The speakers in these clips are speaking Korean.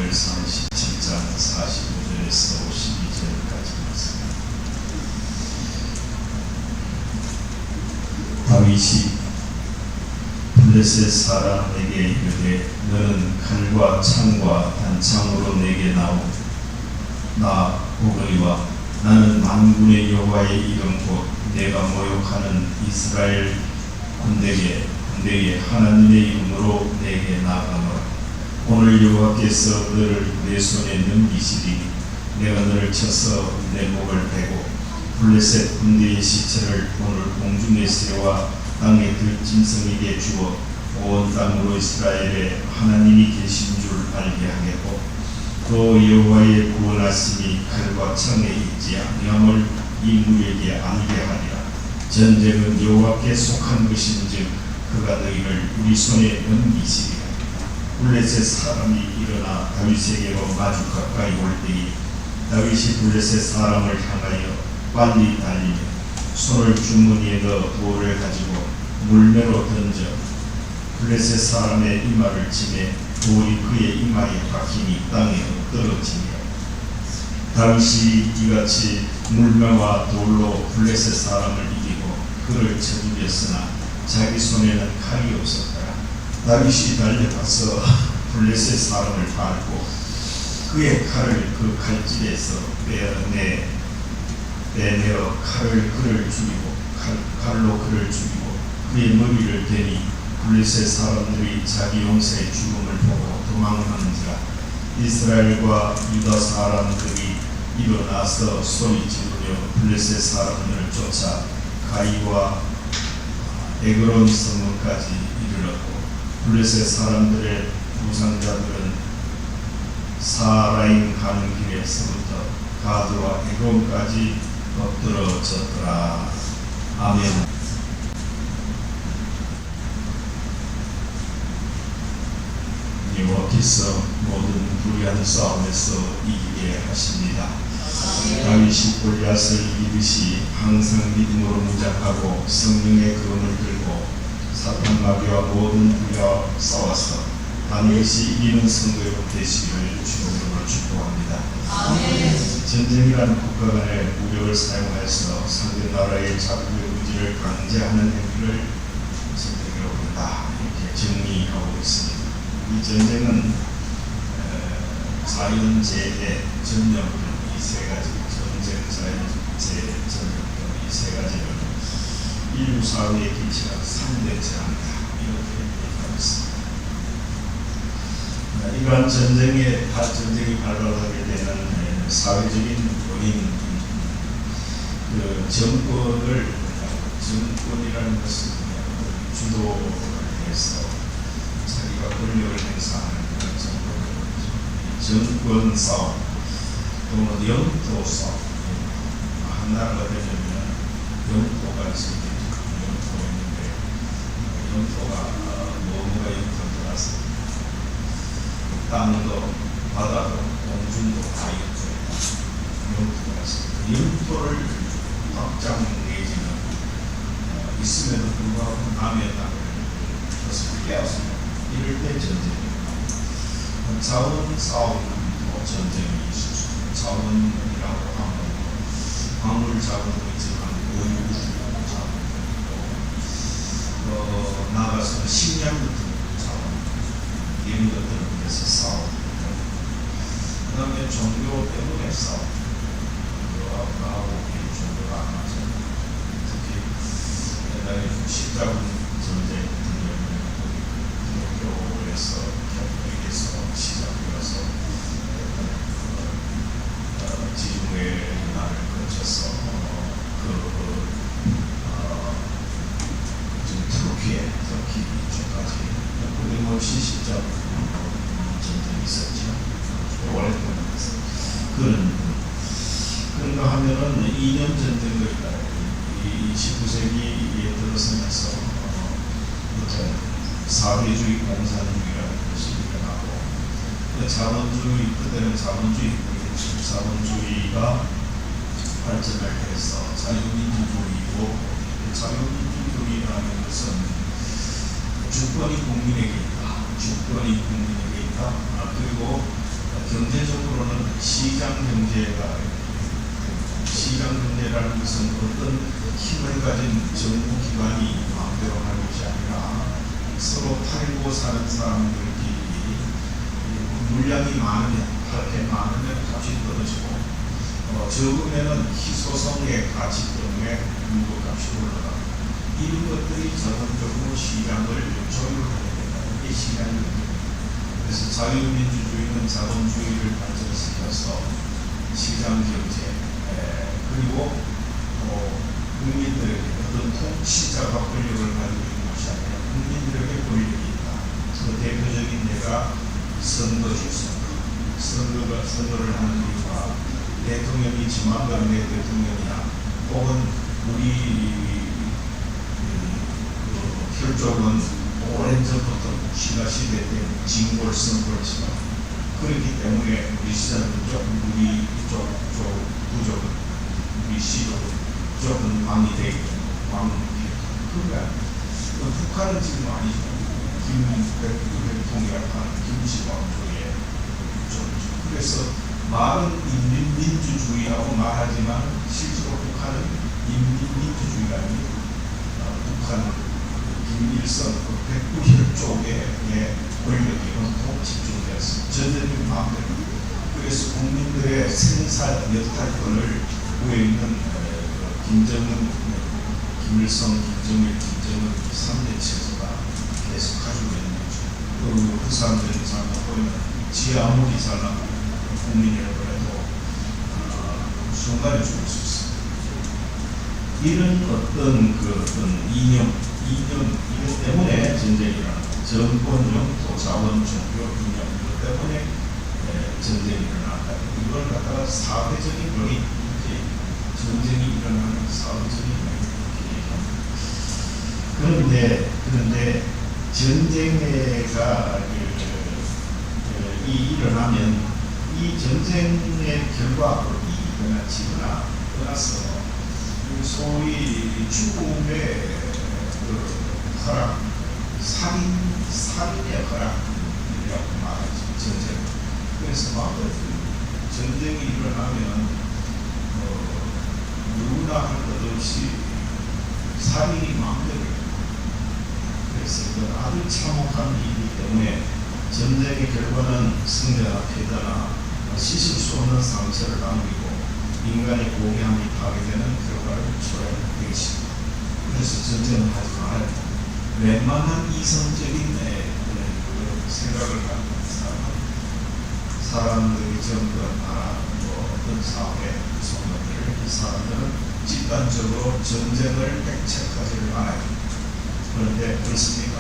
사무엘 37장 45절에서 52절까지 말씀. 다윗이 블레셋 사람에게 이르되 너는 칼과 창과 단창으로 내게 나오. 나 보거니와 나는 만군의 여호와의 이름 곧 내가 모욕하는 이스라엘 군대의 하나님의 이름으로 내게 나아가노라. 오늘 여호와께서 너를 내 손에 넘기시리니 내가 너를 쳐서 내 목을 베고 블레셋 군대의 시체를 오늘 공중에 세워 땅의 들짐승에게 주어 온 땅으로 이스라엘에 하나님이 계신 줄 알게 하겠고 또 여호와의 구원하심이 칼과 창에 있지 아니함을 이 무리에게 알게 하리라. 전쟁은 여호와께 속한 것인즉 그가 너희를 우리 손에 넘기시리라. 블레셋 사람이 일어나 다윗에게로 마주 가까이 올 때에 다윗이 블레셋 사람을 향하여 빨리 달리며 손을 주머니에 넣어 돌을 가지고 물매로 던져 블레셋 사람의 이마를 치매 돌이 그의 이마에 박히니 땅에 떨어지니라. 다윗이 이같이 물매와 돌로 블레셋 사람을 이기고 그를 쳐죽였으나 자기 손에는 칼이 없었더라. 다윗이 달려가서 블레셋 사람을 밟고 그의 칼을 그 칼집에서 빼내어 칼로 그를 죽이고 그의 머리를 대니 블레셋 사람들이 자기 용사의 죽음을 보고 도망하는지라. 이스라엘과 유다 사람들이 일어나서 소리 지르며 블레셋 사람들을 쫓아 가이와 에그론 성문까지 이르렀고 블레셋 사람들의 부상자들은 사라임 가는 길에서부터 가드와 에그론까지 엎드러졌더라. 아멘. 여호와께서 모든 불의한 싸움에서 이기게 하십니다. 다윗이 골리앗을 이기듯이 항상 믿음으로 무장하고 성령의 검을 들고 사탄 마귀와 모든 불의와 싸워서 반드시 이기는 성도의 되시기를 주님으로 축복합니다. 전쟁이란 국가 간의 무력을 사용해서 상대 나라의 자국의 의지를 강제하는 행위를 전쟁이라고 한다. 이렇게 정리하고 있습니다. 이 전쟁은 자연재해 전염병 이 세 가지, 전쟁, 자연재해 전염병 이 세 가지를 인류 사회에 끼치는 3대 재앙이다. 이렇게 얘기하고 있습니다. 이러한 전쟁이 발발하게 되는 사회적인 원인, 정권이라는 것은 주도를 해서 자기가 권력을 행사하는 그런 정권 싸움 또는 영토 싸움. 한 나라가 되려면 영토가 있습니다. 영토가 있는데 영토가 뭐가 영토를 따라서 땅도 바다도 공중도 다 영토가 있습니다. 영토를 확장 내지는 있음에도 불구하고 남의 땅을 그것을 빼앗습니다. 이럴 때 전쟁입니다. 자원 싸움도 전쟁이 있을 수 있습니다. 자원이라고 하면 광물 자원도 있지만 오유 자원도 있고 나아가서는 식량 같은 자원 이런 것들을 위해서 싸웁니다. 그 다음에 종교 때문에 싸웁니다. 나하고 종교가 안 맞아요. 특히 옛날에 십자군 전쟁 같은 경우에는 기독교에서 시작되어서 지중해 나를 거쳐서 터키 쪽까지 거의 70장 전쟁이 있었죠. 오랫동안 그런가 하면은 2년 전쟁도 있다. 이 19세기에 들어서면서 어떤 사회주의 공산주의라는 것이 일어나고 자본주의, 그때는 자본주의가 발전을 해서 자유민주주의고 자유민주주의라는 것은 주권이 국민에게 있다. 그리고 경제적으로는 시장 경제가 시장 경제라는 것은 어떤 힘을 가진 정부 기관이 마음대로 하는 것이 아니라 서로 팔고 사는 사람들끼리 물량이 많으면 팔게 많으면 값이 떨어지고 적으면은 희소성의 가치 때문에 물건값이 올라가고 이런 것들이 자동적으로 시장을 조율하게 된다. 이게 시장입니다. 그래서 자유민주주의는 자본주의를 발전시켜서 시장경제 그리고 국민들에게 어떤 통치자가 권력을 가지고 있는 것이 아니라 국민들에게 권력이 있다. 그 대표적인 예가 선거죠. 선거를 하는 이유가 대통령이 지만간 내 대통령이야 혹은 우리 혈족은 오랜 전부터 신라 시대 때 징골 선거를 치고 그렇기 때문에 우리 시사민족 우리 쪽 부족은 우리 시족은 조금 왕이 되기 때문에 왕은 그러니까 북한은 지금 아니죠. 김백통이라고 하는 김치왕조의 그래서 말은 인민민주주의라고 말하지만 실제로 북한은 인민민주주의가 아니고 북한 김일성 백부혈 쪽에 권력이 온통 집중되었습니다. 전쟁이 마음대로. 그래서 국민들의 생사 역할권을 구해 있는 김정은, 김일성, 김정일, 김정은 3대 체제가 계속 가지고 있는 거죠. 그리고 그 사람들이 보면 지 아무리 잘나고 국민이라고 해도 순간에 죽을 수 있습니다. 이런 어떤 이념 때문에 전쟁이 일어납니다. 정권, 영토, 자원, 종교, 이념 이것 때문에 전쟁이 일어난다. 이걸 갖다가 사회적인 요인, 전쟁이 일어나는 사회적인 요인 이렇게 얘기합니다. 그런데 전쟁가 일어나면 이 전쟁의 결과로 이익이거나 지거나 떠나서 소위 죽음의 허락, 살인의 허락이라고 말하죠. 전쟁. 그래서 전쟁이 일어나면 누구나 할 것 없이 살인이 마음대로 그래서 이건 아주 참혹한 일이기 때문에 전쟁의 결과는 승리나 패배나 씻을 수 없는 상처를 남기고 인간의 고귀함이 파괴되는 결과를 초래하는 것입니다. 그래서 전쟁을 하지 말아야 웬만한 이성적인 생각을 갖는 사람들이 전부 다 어떤 사회 구성원들 이 사람들은 집단적으로 전쟁을 백책하지를 않아요. 그런데 그렇습니까?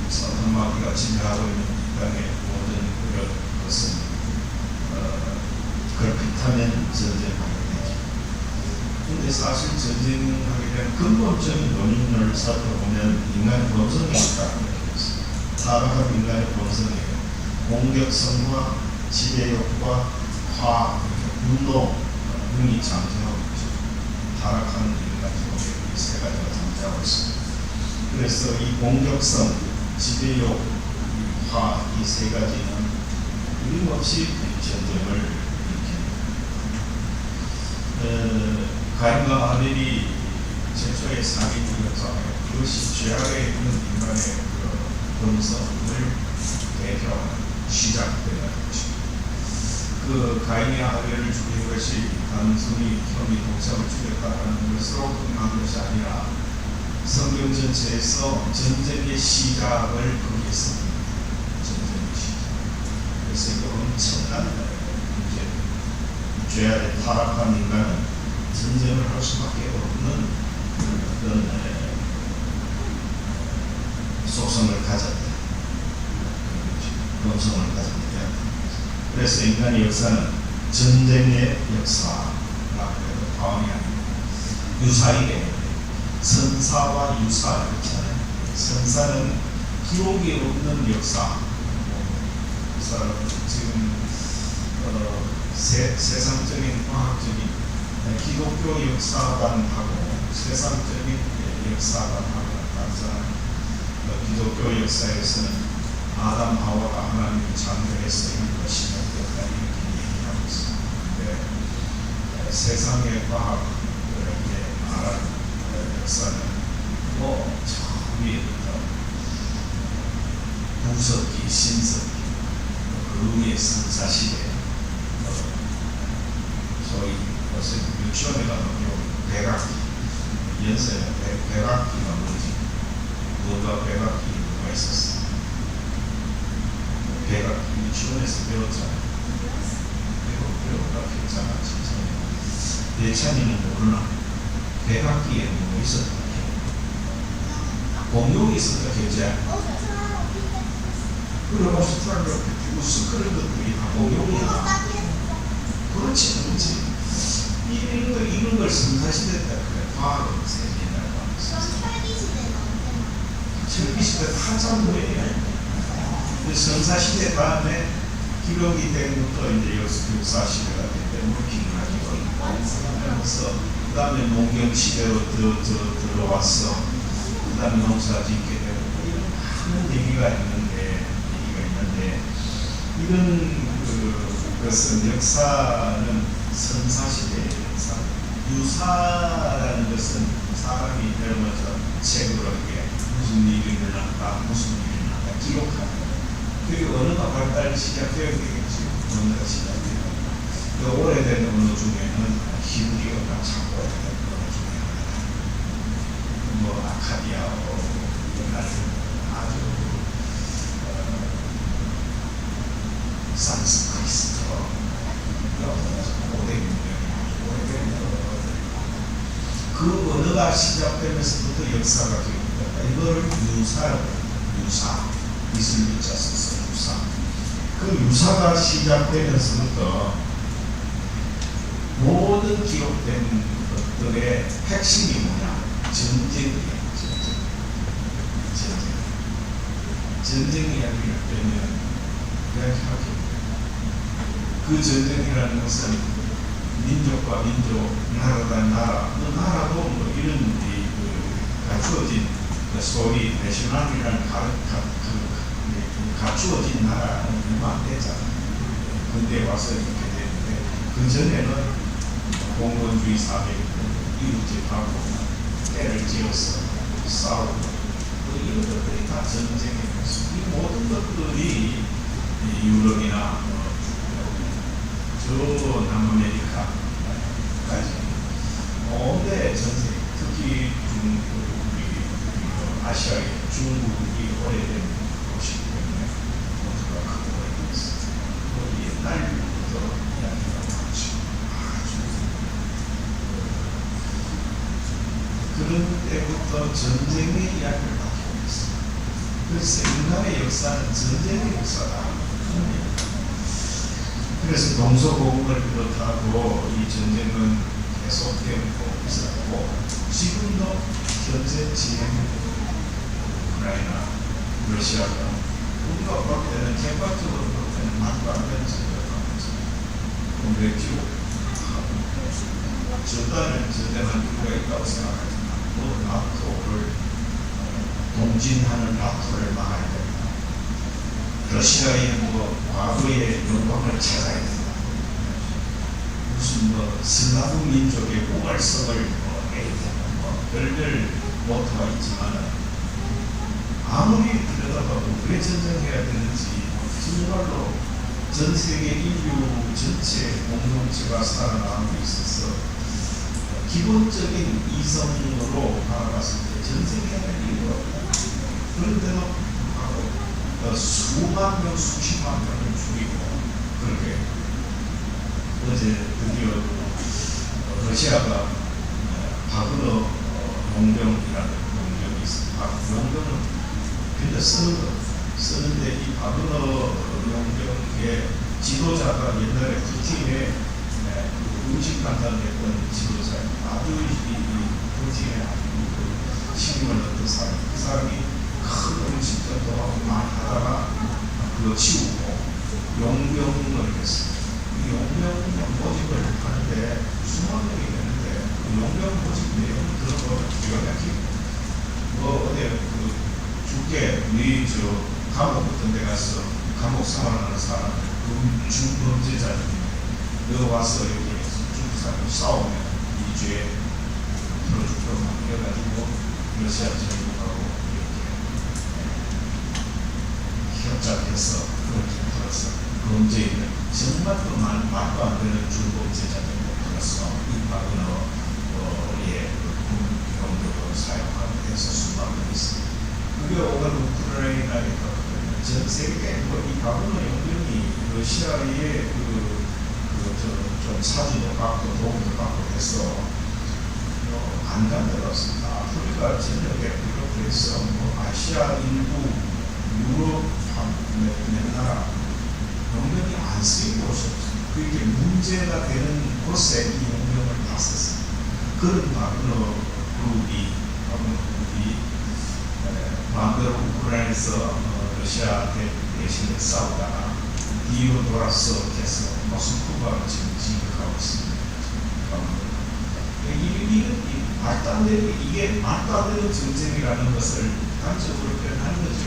사탄마귀가 지배하고 있는 인간의 모든 것은 그렇다면 전쟁하게 되죠. 그런데 사실 전쟁하게 된 근본적인 원인을 살펴보면 인간의 본성이 있다는 것입니다. 타락한 인간의 본성이에요. 공격성과 지배욕과 분노 등이 잠재하고 있죠. 타락한 인간 속에 이 세 가지가 잠재하고 있습니다. 그래서 이 공격성, 지배욕, 이 세 가지는 끊임없이 전쟁을 일으킵니다. 가인과 아벨이 최초의 사기꾼이었잖아요. 그것이 죄악에 있는 인간의 본성을 대표하는 시작되는 것입니다. 그 가인의 아벨을 죽인 것이 단순히 혐의 독자를 죽였다는 것으로 끝난 것이 아니라 성경 전체에서 전쟁의 시작을 거기에서 전쟁의 시작. 그래서 이거 엄청난 문제입니다. 죄악에 타락한 인간은 전쟁을 할 수밖에 없는 어떤 속성을 가졌다. 본성을 가졌다. 그래서 인간의 역사는 전쟁의 역사라고 해도 과언이 아닙니다. 유사이게 선사와 유사 있잖아요. 선사는 기록이 없는 역사. 지금 세상적인 과학적인 기독교 역사관하고 세상적인 역사관하고 다르잖아요. 기독교 역사에서는 아담 하와가 하나님의 자녀에서 일부가 시작됐다 이렇게 얘기하고 있습니다. 근데 세상의 과학을 이제 말하는 역사는 저 위에부터 구석기, 신석기, 그 위에 선사시대, 소위 유치원에 가면 백악기, 연세가 백악기가 뭐지? 뭐가 백악기 뭐가 있었어? 백악기 유치원에서 배웠잖아. 배웠다 했잖아. 진짜. 대찬이는 모르나? 백악기에 뭐 있었다? 공룡이 있었다 했지? 그리고 오스트랄로피테쿠스 그런 것들이 다 공룡이야. 그렇지, 그렇지. 이런 걸 성사시대 때 그래. 과학은 세계라고 하면서. 철기시대 한참 후에 성사시대 다음에 기록이 된 것도 이제 역사시대가 됐는데 무기가지고 있고 하면서 그 다음에 농경시대로 들어왔어. 그 다음에 농사 짓게 되고 이런 많은 얘기가 있는데 이런 것은 역사는 선사시대의 역사. 유사라는 것은 사람이 젊어서 책으로 이게 무슨 일이 일어났다, 무슨 일이 일어났다 기록하는. 그리고 언어가 발달이 시작되어야 되겠지. 언어가 시작되어야 그 오래된 언어 중에는 히브리어가 참고해야 되는 언어 중에 하나다. 뭐 아카디아어, 옛날 아주 산스크리트, 고대 문명이 오래된 그 언어가 시작되면서부터 역사가 기록된다. 이거를 유사. 미술 유자 써서 유사. 그 유사가 시작되면서부터 모든 기록된 것들의 핵심이 뭐냐? 전쟁이야. 전쟁 이야기를 빼면 이야기하기. 그 전쟁이라는 것은 민족과 민족, 나라다 나라, 나라도 뭐 이런 갖추어진 소위 내셔널이라는 갖추어진 나라는 얼마 안 됐잖아. 근데 와서 이렇게 됐는데 그 전에는 공권주의 사회 이웃집하고 때를 지어서 싸우고 이런 것들이 다 전쟁의 모습. 이 모든 것들이 유럽이나 저 남아메리카까지 온데 전쟁, 특히 아시아의 중국이 오래된 곳이기 때문에 모두가 크고 오래됐어. 옛날부터 이야기가 많죠. 그런 때부터 전쟁의 이야기를 가지고 있어요. 그래서 인간의 역사는 전쟁의 역사다. 그래서 동서고금을 비롯하고 이 전쟁은 계속되고 있었고 지금도 현재 진행되고 우크라이나, 러시아가 우리가 볼 때는 객관적으로 볼 때는 말도 안 되는 전쟁을 하고 있습니다. 왜 기록하고 저단은 전쟁한 이유가 있다고 생각하지만 또 나토를 동진하는 나토를 막아야 된다. 러시아의 과거의 영광을 찾아야 된다. 무슨 슬라브 민족의 우월성을 별별 모토가 있지만 아무리 들여다봐도 왜 전쟁해야 되는지 정말로 전 세계 인류 전체 공동체가 살아남고 있어서 기본적인 이성으로 바라봤을 때 전쟁해야 할 이유가 없다. 그런데도 수만 명, 수십만 명을 죽이고 그렇게 어제 드디어 러시아가 바그너 용병이라는 용병이 있습니다. 용병은 그냥 쓰는데 이 바그너 용병의 지도자가 옛날에 푸틴의 음식 판단했던 지도자입니다. 아주 이 푸틴의 책임을 얻은 사람, 그 사람이 큰 음식 전도하고 많이 하다가 그거 치우고 용병을 했습니다. 용병 모집을 하는데 수만 명이 되는데 그 용병 모집 내용을 들어보면 기가 막히고 어디 죽게 우리 감옥 같은 데 가서 감옥 생활하는 사람들, 중범죄자들, 너 와서 여기 중국 사람 싸우면 이 죄 풀어주도록 해가지고 러시아 정부하고 이렇게 협작해서 그렇게 풀어서 범죄인들 정말 또 말도 안 되는 중범죄자들 풀어서 이 바그너의 공격으로 사용하는 데서 수많은 있습니다. 그게 오늘 우크라이나에 전 세계 이 바그너 연명이 러시아의 좀 사진을 받고 도움을 받고 해서 안 간다봤습니다. 아프리카 전역에 비롯해서 아시아 일부, 유럽 몇 나라 연명이 안 쓰이고 있었습니다. 그게 문제가 되는 곳에 이 연명을 봤었습니다. 그런 바그너 그룹이 마음대로 우크라이나에서 러시아 대신에 싸우다가 뒤로 돌아서 해서 모스크바를 지금 진격하고 있습니다. 이게 말도 안 되는 전쟁이라는 것을 단적으로 표현하는 거죠.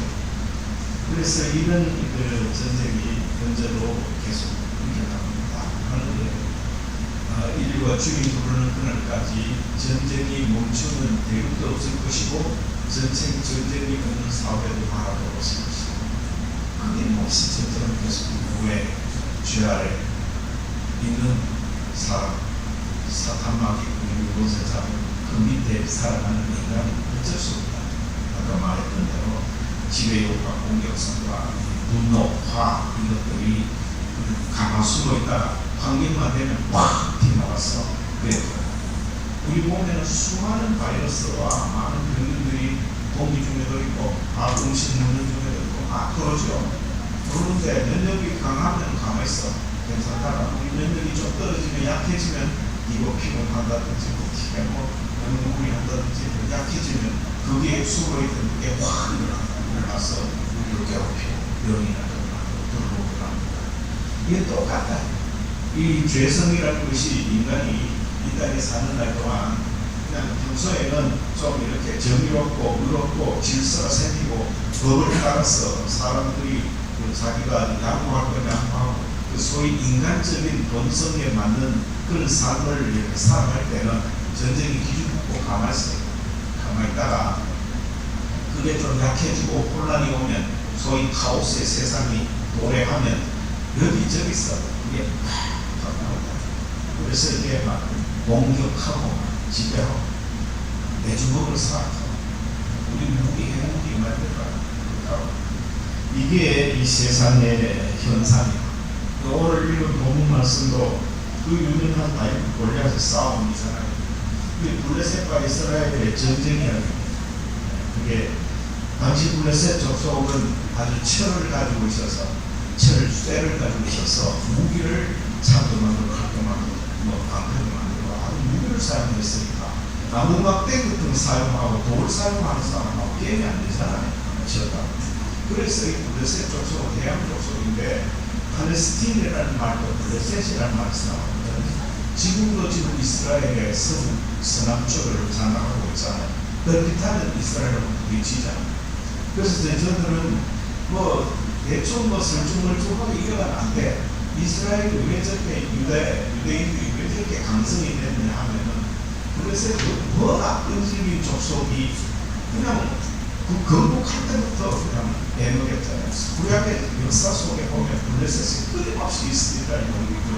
그래서 이런 전쟁이 현재도 계속 일어납니다 하는 거예요. 인류가 주인 부르는 그날까지 전쟁이 멈추는 대륙도 없을 것이고 전쟁이 없는 사회도 하나도 없을 것이고 끊임없이 전쟁은 계속 후에 죄 아래 있는 사람, 사탄마귀 그것을 잡은 그 밑에 살아가는 인간은 어쩔 수 없다. 아까 말했던 대로 지배욕과 공격성과 분노, 화 이것들이 가만 숨어 있다가 환경만 되면 확 튀어나와서 그래요. 우리 몸에는 수많은 바이러스와 많은 병균들이 공기 중에도 있고 음식 먹는 중에도 있고 그러죠. 그런데 면역이 강하면 가만있어 괜찮다가 우리 면역이 좀 떨어지면 약해지면 이거 피곤한다든지 눈물이 한다든지 약해지면 그게 숨어 있던 그게 확 일어나서 우리를 괴롭히고 병이 나고 합니다. 이게 똑같다. 이 죄성이라는 것이 인간이 이 땅에 사는 날 동안 그냥 평소에는 좀 이렇게 정의롭고 의롭고 질서가 생기고 법을 따라서 사람들이 자기가 양보할 건 양보하고 소위 인간적인 본성에 맞는 그런 삶을 이렇게 살아갈 때는 전쟁이 기죽고 가만히 있다가 그게 좀 약해지고 혼란이 오면 소위 카오스의 세상이 도래하면 여기저기서 그게 팍 나온다. 그래서 이게 막 공격하고 지배하고 내주먹을 쌓고 우리 핵무기 만들어가고 이게 이 세상의 현상이에요. 오늘 읽은 본문 말씀도 그 유명한 다윗 골리앗의 싸움이잖아요. 그게 블레셋과 이스라엘의 전쟁이라는 그게 당시 블레셋 족속은 아주 철을 가지고 있어서 쇠를 가지고 있어서 무기를 창도 만들고 칼도 만들고 방패도 만들고 아주 무기를 사용했으니까 나무 막대 같은 거 사용하고 돌 사용하는 사람하고 게임이 안 되잖아요. 그래서 이 블레셋 족속은 대양 족속인데 팔레스틴이라는 말도 블레셋이라는 말이 나오거든요. 지금도 지금 이스라엘의 서남쪽을 장악하고 있잖아요. 넓이타는 이스라엘하고 부딪히잖아요. 그래서 저들은 대충 설중멀중하게 이겨가면 안 돼. 이스라엘이 왜 저렇게 유대인들이 왜 저렇게 강성이 됐느냐 하면은 그래서 워낙 끈질긴 족속이 그냥 건국할 때부터 그냥 애먹였잖아요. 구약의 역사 속에 보면 블레셋이 끊임없이 이스라엘 공격을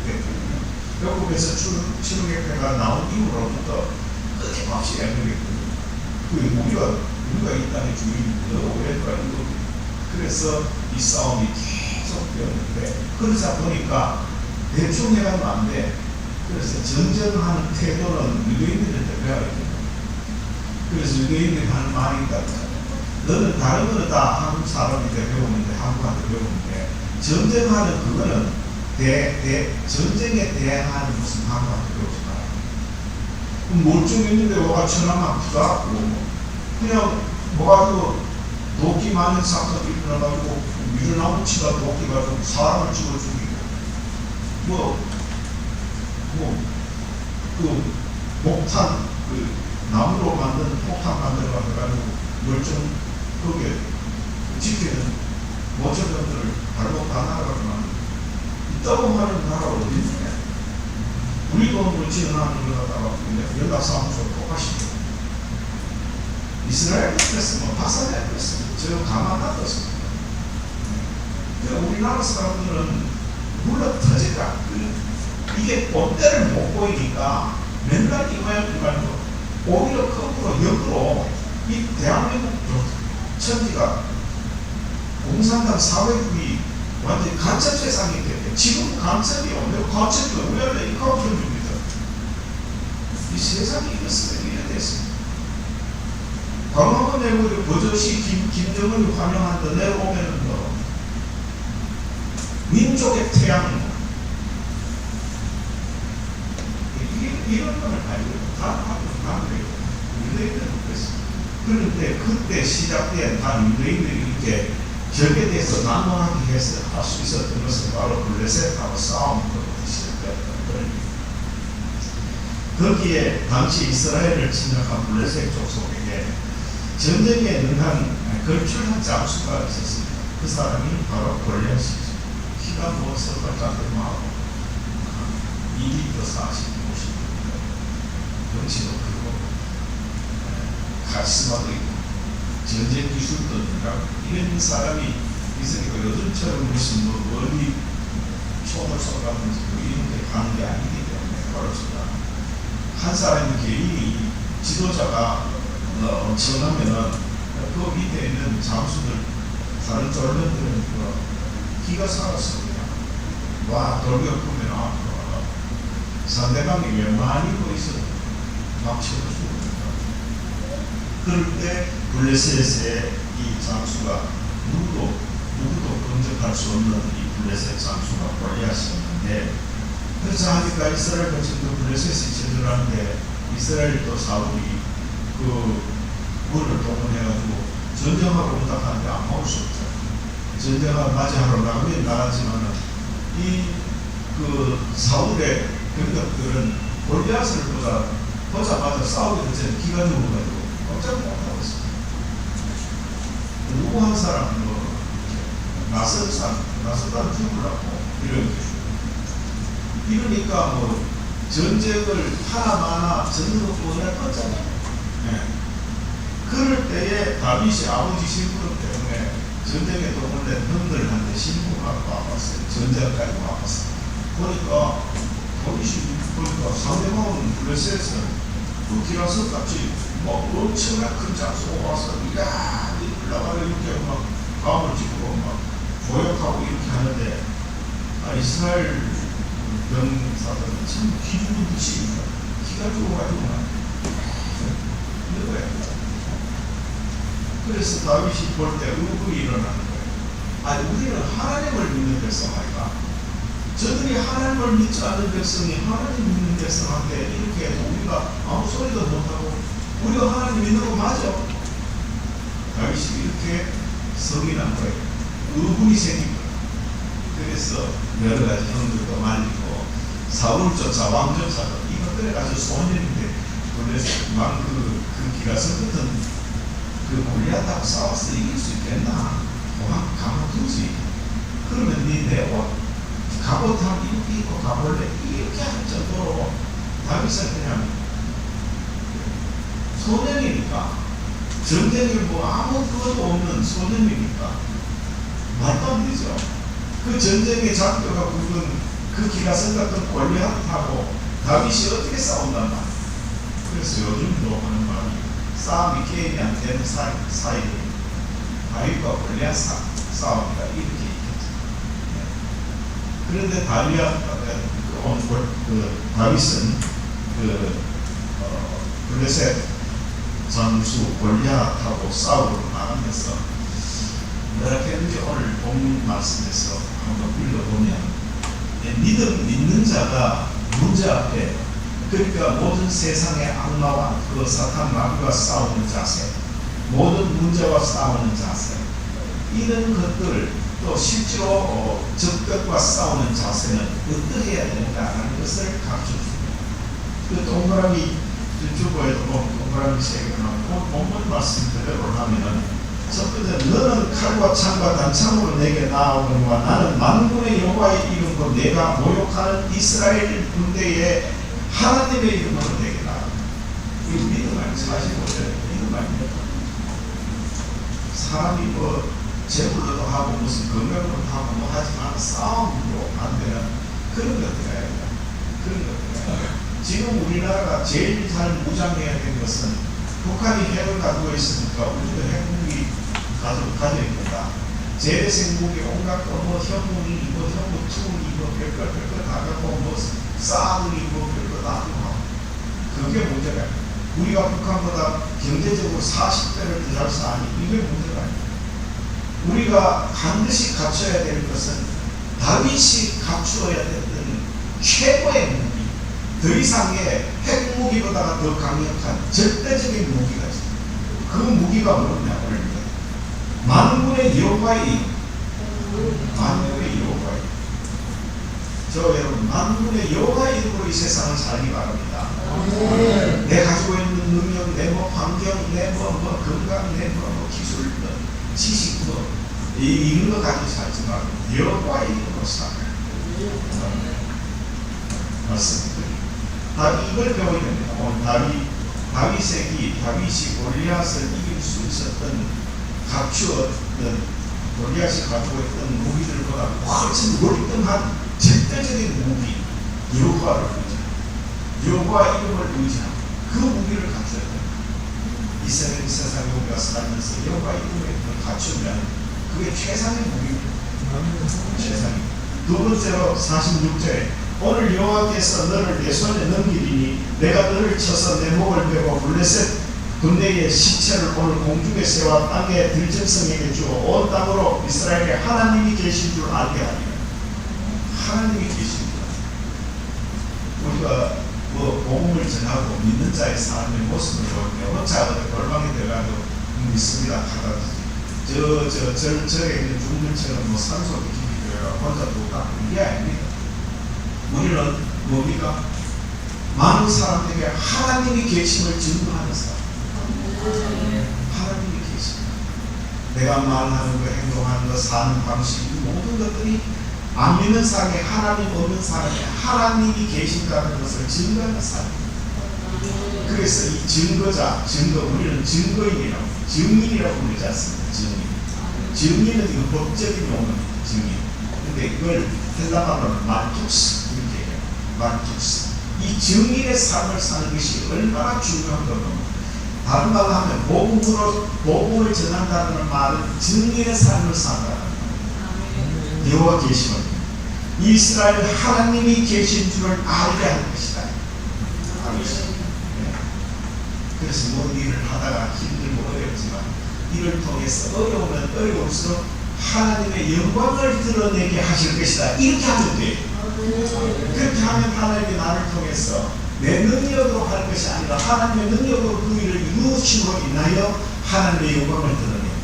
했거든요. 영국에서 출애굽기가 나온 이후로부터 끊임없이 애먹였거든요. 우리가 이 땅의 주인이고 그래서 이 싸움이 계속 되었는데 그러다 보니까 대충 해가면 안 돼. 그래서 전쟁하는 태도는 유대인들한테 배워야 돼요. 그래서 유대인들이 하는 말이 있다. 너는 다른 거는 다 한국 사람한테 배우는데 한국한테 배우는데 전쟁하는 그거는 전쟁에 대항하는 무슨 한국한테 배우지 마라. 멀쩡했는데 뭐가 천하만 부자고 그냥 뭐가지고 도끼 많은 사건이 일어나가지고 유나무치가 도끼 가지고 사람을 찍어 죽이고 목탄 나무로 만든 폭탄 만들어가지고 멀쩡 그게 지키는 모처병들을 발목 다 날아가면 있다고 하는 나라 어디 있냐? 우리 돈으로 지어나는 걸 갖다가 연락사무소 똑같이 이스라엘 그랬으면 박살내 버렸습니다. 저 가만 놔뒀습니다. 우리나라 사람들은 물러 터질까? 이게 본때를 못 보이니까 맨날 이거야 말고 오히려 거꾸로 역으로 이 대한민국 천지가 공산당 사회주의 완전히 간첩 세상이 됐대. 지금 간첩이요. 내가 간첩이 우리나라에 이 간첩입니다. 이 세상이 이렇습니다. 이래 됐습니다. 광화문 내부에 버젓이 김정은이 환영한다 내려오면은 뭐 민족의 태양 이런 걸 가지고 다 그래요. 유대인들은 그랬습니다. 그런데 그때 시작된 다 유대인들이 이렇게 절개돼서 난무하게 해서 할 수 있었던 것은 바로 블레셋하고 싸움부터 시작됐던 거예요. 거기에 당시 이스라엘을 침략한 블레셋 족속에게 전쟁에 능한 걸출한 장수가 있었습니다. 그 사람이 바로 골리앗이죠. 키가 뭐 서발자들하고 2m 40, 50m 덩치도 크고 카리스마도 있고 전쟁 기술도 있고 이런 사람이 있으니까 요즘처럼 무슨 뭐 어디 총을 쏘가든지 이런 게 하는 게 아니기 때문에 그렇습니다. 한 사람의 개인이 지도자가 엄청나면은 그 밑에 있는 장수들 다른 쫄면들은 기가 살았습니다. 와 돌격하면 상대방이 왜 많이 보이서 막 쳐주습니다. 그럴 때 블레셋의 이 장수가 누구도 범접할 수 없는 이 블레셋 장수가 골리앗이었는데 그래서 하니까 이스라엘 백성도 블레셋이 제들하는데 이스라엘도 사울이 그 물을 동원해가지고 전쟁하러 온다 하는데 안 먹을 수 없죠. 전쟁을 맞이하러 나가지만은 그 사울의 병력들은 골리앗을 보자마자 싸우기 전에 기가 죽어가지고 깜짝 못하고 있습니다. 누구 한 사람 나섰다는 죽으라고 이러니까 뭐 전쟁을 하나마나 전쟁을 보낼 거잖아요. 그럴 때에 다윗이 아버지 심부름 때문에 전쟁에 동원된 형들한테 신고가 와봤어요. 전쟁까지 와봤어요. 보니까 다윗이 상대방은 블레셋에서 그 기라서 같이 막 엄청난 큰 장소가 와서 야 올라가려 이렇게 막 마음을 짚고 막 조역하고 이렇게 하는데 이스라엘 병사들은 참 기죽은 듯이 기가 죽어가지고 이런 거예요. 그래서 다윗이 볼 때 의구이 일어나는 거예요. 우리는 하나님을 믿는 백성 아이가 저들이 하나님을 믿지 않는 백성이 하나님 믿는 백성한테 이렇게 해도 우리가 아무 소리도 못하고 우리가 하나님 믿는 거 맞아? 다윗이 이렇게 성이 난 거예요. 의문이 생긴 거예요. 그래서 여러 가지 형들도 말리고 사울조차 왕조차도 이것들에 가지고 소년인데 그래서 그 기가 섞었던 그 골리앗하고 싸워서 이길 수 있겠나? 가만두지. 그러면 내 옷 갑옷하고 이렇게 입고 가볼래? 이렇게 할 정도로 다윗은 그냥 소년이니까 전쟁에 뭐 아무 그것도 없는 소년이니까 말도 안 되죠. 그 전쟁에 잡혀가 굵은 그 기가 섞었던 골리앗하고 다윗이 어떻게 싸운단 말이야. 그래서 요즘도 하는 말이 싸움이 게임이 안 되는 사이 다윗과 골리앗 싸움이다 이렇게 얘기했죠. 그런데 다윗은 블레셋 장수 골리앗하고 싸우러 나가면서 이렇게 했는지 오늘 본 말씀에서 한번 읽어보면 믿는 자가 문제 앞에 그러니까 모든 세상의 악마와 그 사탄 마귀와 싸우는 자세, 모든 문제와 싸우는 자세, 이런 것들 또 실제로 적벽과 싸우는 자세는 어떻게 해야 되는가라는 것을 가르쳐줍니다. 그 동그라미 주보에도 보면 동그라미 세 개가 나오고 본문 말씀대로 하면은 첫 번째, 너는 칼과 창과 단창으로 내게 나아오거니와 나는 만군의 여호와의 이름으로 내가 모욕하는 이스라엘 군대의 하나님의 이름으로 내게 나아오거니와. 이 믿음 아니 45절에 믿음 아닙니까? 사람이 뭐 재물로도 하고 무슨 건강으로도 하고 뭐 하지만 싸움으로 안 되는 그런 것들이 아니다. 그런 것들이 아니다. 지금 우리나라가 제일 잘 무장해야 될 것은 북한이 핵을 가지고 있으니까 우리도 핵무기 가지고 있다. 재래식 무기 온갖 뭐 현무기, 뭐 현무투기, 뭐 별걸 다 갖고 뭐 싸우기, 뭐 별거 다 하고 그게 문제가 아니다. 우리가 북한보다 경제적으로 40배를 더 잘 싸니 이게 문제가 아니다. 우리가 반드시 갖춰야 될 것은 다윗이 갖추어야 됐던 최고의 무기, 더 이상의 핵무기보다가 더 강력한 절대적인 무기가 있습니다. 그 무기가 뭐냐 오늘 만군의 여호와의 이름. 만군의 여호와의 이름. 저 여러분 만군의 여호와의 이름으로 이 세상을 살기 바랍니다. 내 가지고 있는 능력, 내 뭐 환경, 내 뭐 건강, 내 뭐 기술, 지식 이런 거 가지고 살지 말고 여호와의 이름으로 살아요. 맞습니다. 이걸 배워야 됩니다. 오늘 다윗이 골리앗을 이길 수 있었던 갖추었던 골리앗이 가지고 있던 무기들보다 훨씬 월등한 절대적인 무기 여호와를 의지하고 여호와 이름을 의지하고 그 무기를 갖춰야 됩니다. 이 세상에 우리가 살면서 여호와 이름을 갖추면 그게 최상의 무기입니다. 최상입니다. 두 번째로 46절에 오늘 여호와께서 너를 내 손에 넘기리니 내가 너를 쳐서 내 목을 베고 블레셋 군대의 시체를 오늘 공중의 새와 땅의 들짐승에게 주어 온 땅으로 이스라엘에 하나님이 계신 줄 알게 하리라. 하나님이 계십니다. 우리가 뭐 복음을 전하고 믿는 자의 삶의 모습을 볼 때 혼자 골방에 들어가도 믿습니다 하다 절에 있는 중들처럼 뭐 산소도 깊이 들어가 혼자 또 이게 아닙니다. 우리는 뭡니까? 많은 사람들에게 하나님이 계심을 증거하는 사람. 하나님이 계십니다. 내가 말하는 거, 행동하는 거, 사는 방식, 모든 것들이 안 믿는 사람에 하나님 없는 사람에 하나님이 계신다는 것을 증거하는 사람입니다. 그래서 이 우리는 증거인이라고, 증인이라고 부르지 않습니다. 증인은 이거 법적인 용어입니다. 증인. 근데 이걸 헬라말로는 말투스 이렇게 해요. 말투스. 이 증인의 삶을 사는 것이 얼마나 중요한 건가. 다른 말로 하면 복음을 전한다는 말은 증인의 삶을 산다는 말이에요. 여호와 계심을 이스라엘 하나님이 계신 줄을 알게 하는 것이다. 그래서 모든 일을 하다가 힘들고 어렵지만 이를 통해서 어려우면 어려울수록 하나님의 영광을 드러내게 하실 것이다. 이렇게 하면 돼요. 그렇게 하면 하나님이 나를 통해서 내 능력으로 할 것이 아니라 하나님의 능력으로 그 일을 이루심으로 인하여 하나님의 영광을 드러냅니다.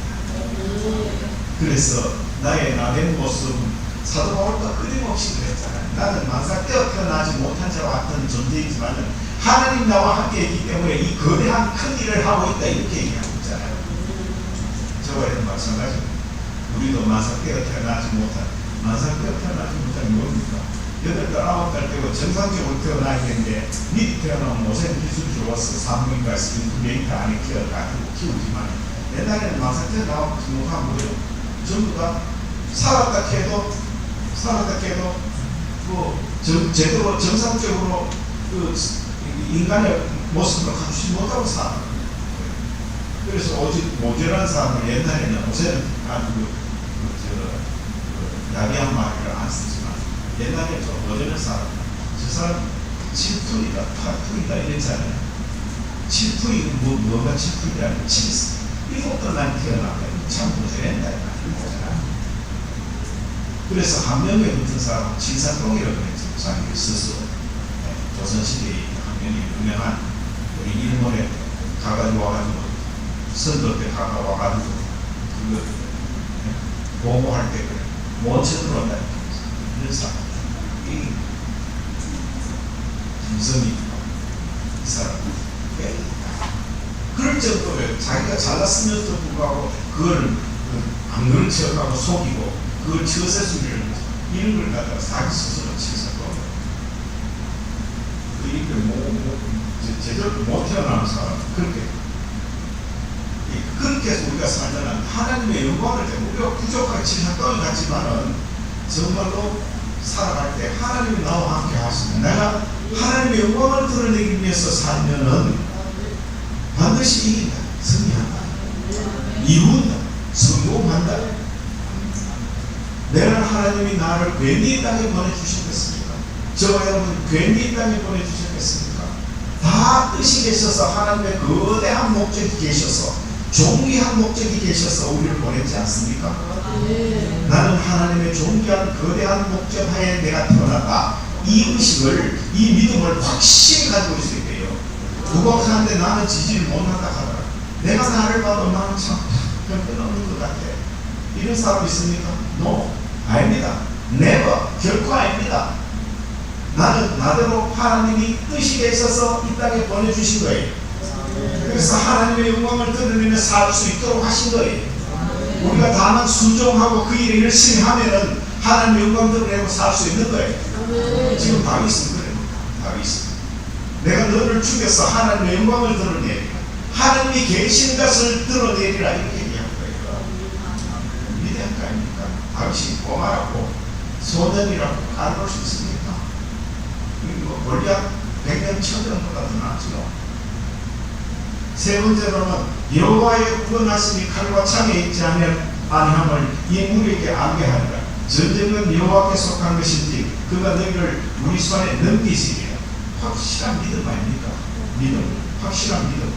그래서 나의 나된 모습은 사도 바울도 끊임없이 그랬잖아요. 나는 만사 떼어태어나지 못한 자와 같은 존재이지만 하나님 나와 함께 있기 때문에 이 거대한 큰 일을 하고 있다 이렇게 얘기하고 있잖아요. 저와는 마찬가지입니다. 우리도 만사 떼어태어나지 못한 뭡니까? 8달, 9달 되고 정상적으로 태어나야 되는데 미리 태어나면 모세는 기술이 좋았어. 산부인과 인큐베이터 안에 키우지만 옛날에는 만사 태어나지 못한 거예요. 전부 다 살았다 해도 뭐 제대로 정상적으로 그 인간의 모습을 갖추지 못하고 살아요. 그래서 오직 모자란 사람을 옛날에는 모세는 야비한 말을 안 쓰지만 옛날에 좀 모자란 사람 저 사람 7풀이다 8풀이다 이랬잖아요. 7풀이 뭐가 7풀이 아니고 7달 난 태어나면 참 모자란다 그래서 함명에 붙은 사람은 칠산동이라고 했죠. 자기 스스로 조선시대의 함명이 유명한 우리 일본에 가가지고 와가지고 선도 때 가가와가지고 그거 보고할 때 그래 모천으로 온다 이런 사람 이 김성이 이 사람 그럴 정도로 자기가 잘났으면서도 불구하고 그걸 안 그런 척하고 속이고 그걸 처세술이라는 이런 걸 갖다가 자기 스스로 치사고 제대로 못 태어나는 사람 그렇게 해서 우리가 살자는 하나님의 영광을 때문에 우리가 부족하게 치사덩이 같지만은 정말로 살아갈 때 하나님이 나와 함께 하시면 내가 하나님의 영광을 드러내기 위해서 살면은 반드시 이긴다, 승리한다, 이룬다, 성공한다. 내가 하나님이 나를 괜히 이 땅에 보내주셨겠습니까? 저와 여러분 괜히 이 땅에 보내주셨겠습니까? 다 뜻이 계셔서 하나님의 거대한 목적이 계셔서 존귀한 목적이 계셔서 우리를 보냈지 않습니까? 나는 하나님의 존귀한 거대한 목적 하에 내가 태어났다. 이 의식을, 이 믿음을 확실히 가지고 있어야 돼요. 부곡하는데 나는 지지를 못한다 하더라. 내가 나를 봐도 나는 참 형편없는 것 같아. 이런 사람 있습니까? No. 아닙니다. Never. 결코 아닙니다. 나는 나대로 하나님이 뜻이 계셔서 이 땅에 보내주신 거예요. 그래서 하나님의 영광을 드러내며 살 수 있도록 하신 거예요. 우리가 다만 순종하고 그 일을 열심히 하면은 하나님의 영광 드러내고 살 수 있는 거예요. 지금 다윗은 그래요. 다윗은 내가 너를 죽여서 하나님의 영광을 드러내리라. 하나님이 계신 것을 드러내리라 이렇게 얘기한 거예요. 위대한 거 아닙니까? 다윗이 꼬마라고 소년이라고 가르칠 수 있습니까? 뭐 골리앗 100년 1000년보다 더 낫죠. 세 번째로는 여호와의 구원하심이 칼과 창에 있지 아니함을 이 무리에게 알게 하리라. 전쟁은 여호와께 속한 것인지 그가 너희를 우리 손에 넘기시리라. 확실한 믿음 아닙니까? 믿음, 확실한 믿음.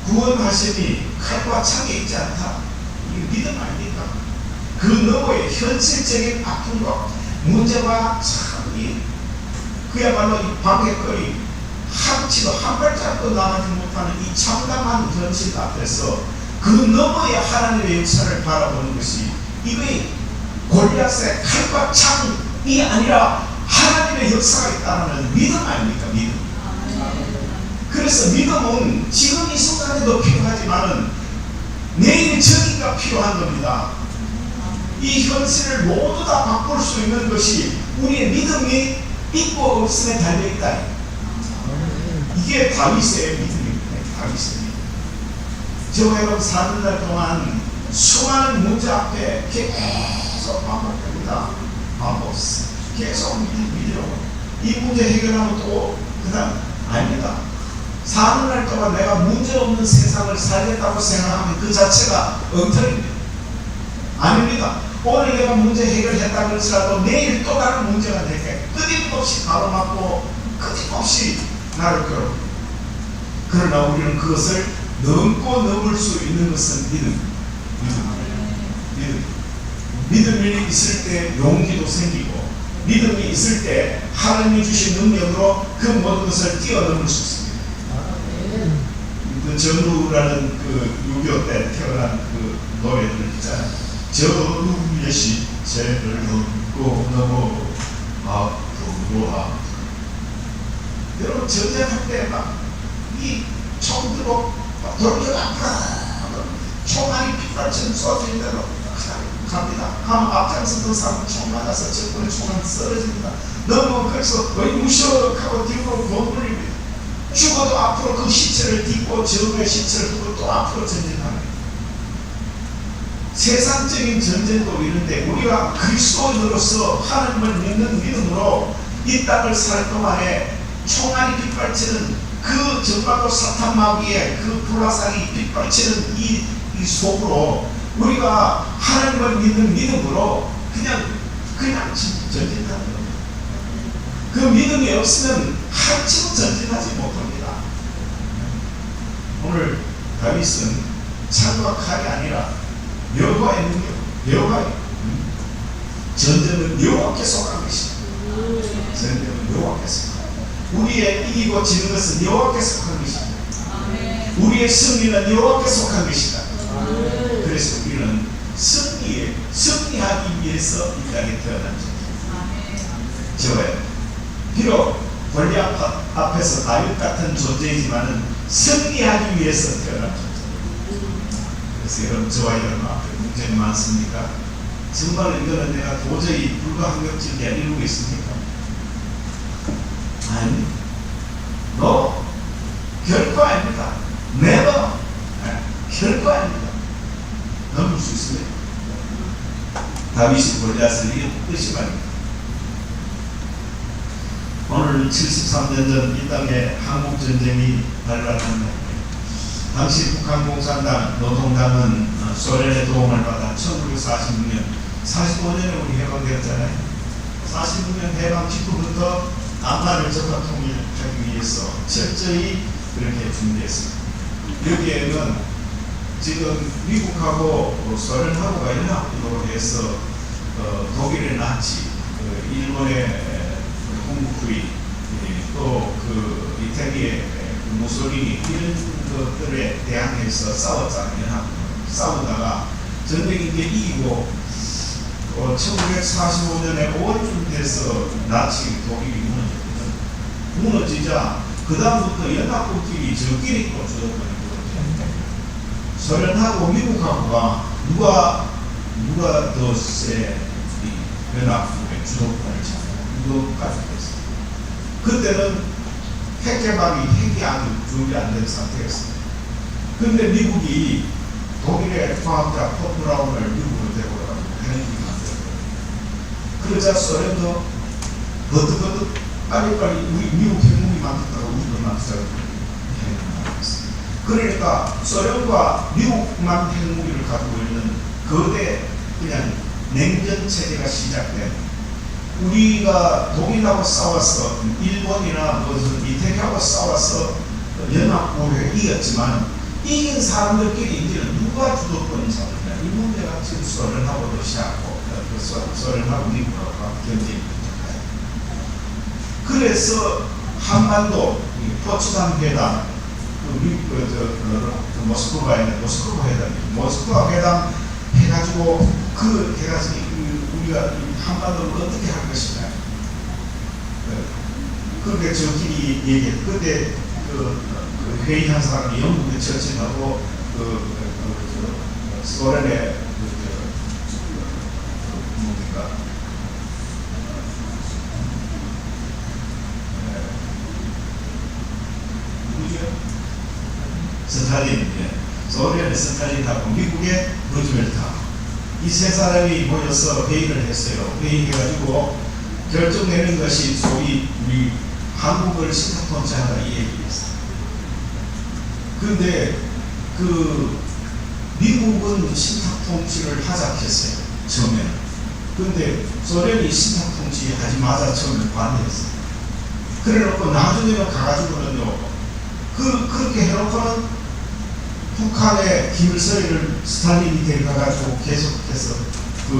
구원하심이 칼과 창에 있지 않다. 이게 믿음 아닙니까? 그 너머의 현실적인 아픔과 문제와 참이 그야말로 이 방해거리 한치도 한 발짝도 나가지 못하는 이 참담한 현실 앞에서 그 너머의 하나님의 역사를 바라보는 것이 이거의 골리앗의 칼과 창이 아니라 하나님의 역사가 있다는 믿음 아닙니까? 믿음. 그래서 믿음은 지금 이 순간에도 필요하지만은 내일 저기가 필요한 겁니다. 이 현실을 모두 다 바꿀 수 있는 것이 우리의 믿음이 있고 없음에 달려있다. 이게 다윗의 믿음입니다. 다윗의 믿음. 저와 여러분 사는 날 동안 수많은 문제 앞에 계속 반복됩니다. 반복. 계속 믿으려고. 이 문제 해결하면 또 그다음 아닙니다. 사는 날 동안 내가 문제 없는 세상을 살겠다고 생각하면 그 자체가 엉터리입니다. 아닙니다. 오늘 내가 문제 해결했다 그럴지라도 내일 또 다른 문제가 되게 끊임없이 가로막고 끊임없이 나를 끌어. 그러나 우리는 그것을 넘고 넘을 수 있는 것은 믿음. 믿음이 있을 때 용기도 생기고 믿음이 있을 때 하나님이 주신 능력으로 그 모든 것을 뛰어넘을 수 있습니다. 그 전우라는 그 6.25 때 태어난 그 노래들 있잖아요. 저 누구의 시체를 넘고 넘어 앞으로 앞. 여러분 전쟁할 때 막 이 총 들고 돌려가 총알이 빗발처럼 쏘지는 대로 갑니다. 가면 앞장서던 사람은 총 맞아서 적군의 총알이 쓰러집니다. 너무 그래서 거의 무시하고 뒤로 몸부림입니다. 죽어도 앞으로 그 시체를 딛고 적의 시체를 두고 또 앞으로 전진합니다. 세상적인 전쟁도 이런데 우리가 그리스도인으로서 하나님을 믿는 믿음으로 이 땅을 살 동안에 총알이 빗발치는 그 정말로 사탄 마귀의 그 불화살이 빗발치는 이 속으로 우리가 하나님을 믿는 믿음으로 그냥 전진하는 겁니다. 그 믿음이 없으면 한치도 전진하지 못합니다. 오늘 다윗은 창과 칼이 아니라 여호와의 능력, 여호와의 전쟁은 여호와께 속한 것이다. 전쟁은 여호와께 속한 것이다. 우리의 이기고 지는 것은 여호와께 속한 것이다. 우리의 승리는 여호와께 속한 것이다. 그래서 우리는 승리하기 위해서 이 땅에 태어난 자입니다. 비록 골리앗 앞에서 다윗 같은 존재이지만은 승리하기 위해서 태어난 존재입니다. 그래서 여러분, 저와 여러분 앞에 문제가 많습니까? 정말 이거는 내가 도저히 불가항력적이야 이루고 있습니까? 아니, no, 결코 아닙니다. never, 결코 아닙니다. 넘을 수 있습니다. 다윗이 골리앗을 이겼듯이 말입니다. 오늘 73년 전 이 땅에 한국 전쟁이 발발한 날, 당시 북한 공산당 노동당은 소련의 도움을 받아 1946년 45년에 우리 해방되었잖아요. 46년 해방 직후부터 남한을 적화 통일하기 위해서 철저히 그렇게 준비했습니다. 여기에는 지금 미국하고 소련하고가 연합으로 해서 독일의 나치, 일본의 공국주의, 또 그 이태리의 무솔리니 이런 것들에 대항해서 싸웠잖아요. 연합 싸우다가 전쟁이 이제 이기고 1945년에 5월쯤 돼서 나치 독일이 무너졌거든요. 무너지자 그 다음부터 연합국끼리 저끼리 또 주도권을 소련하고 미국하고가 누가 더 세 연합국의 주도권을 잡고 누가까지 됐어요. 그때는 핵 개발이 핵이 아주 준비 안 된 상태였어요. 그런데 미국이 독일의 과학자 폴 브라운을 미국으로 데려가고 핵이 만들었거든요. 그러자 소련도 버뜩버뜩 빨리빨리 우리 미국 핵무기 만든다고 우리도 만들자고 핵을 만들었어요. 그러니까 소련과 미국만 핵무기를 가지고 있는 거대 그냥 냉전 체제가 시작된, 우리가 독일하고 싸워서 일본이나 무슨 이태리하고 싸워서 연합국을 이겼지만 이긴 사람들끼리 이제는 누가 주도권을 잡느냐, 이 문제가 지금 소련하고 러시아하고 소련하고 미국하고 경쟁입니다. 그래서 한반도 포츠담 회담, 모스크바 회담, 모스크바 회담 해가지고 우리가 한반도를 어떻게 할 것이냐. 그렇게 저끼리 얘기해. 그때 그 회의한 사람이 영국의 처친하고 소련의 뭡니까? 누구죠? 스탈린, 소련의 스탈린하고 미국의 루즈벨트하고 이 세 사람이 모여서 회의를 했어요. 회의해가지고 결정내는 것이 소위 우리 한국을 신탁 통치하다 이 얘기였어요. 그런데 그 미국은 신탁 통치를 하자 했어요. 처음에는. 그런데 소련이 신탁 통치하지 마자 처음에 반대했어요. 그래놓고 나중에는 가가지고는요, 그렇게 해놓고는 북한의 김일성을 스탈린이 데려가가지고 계속해서 그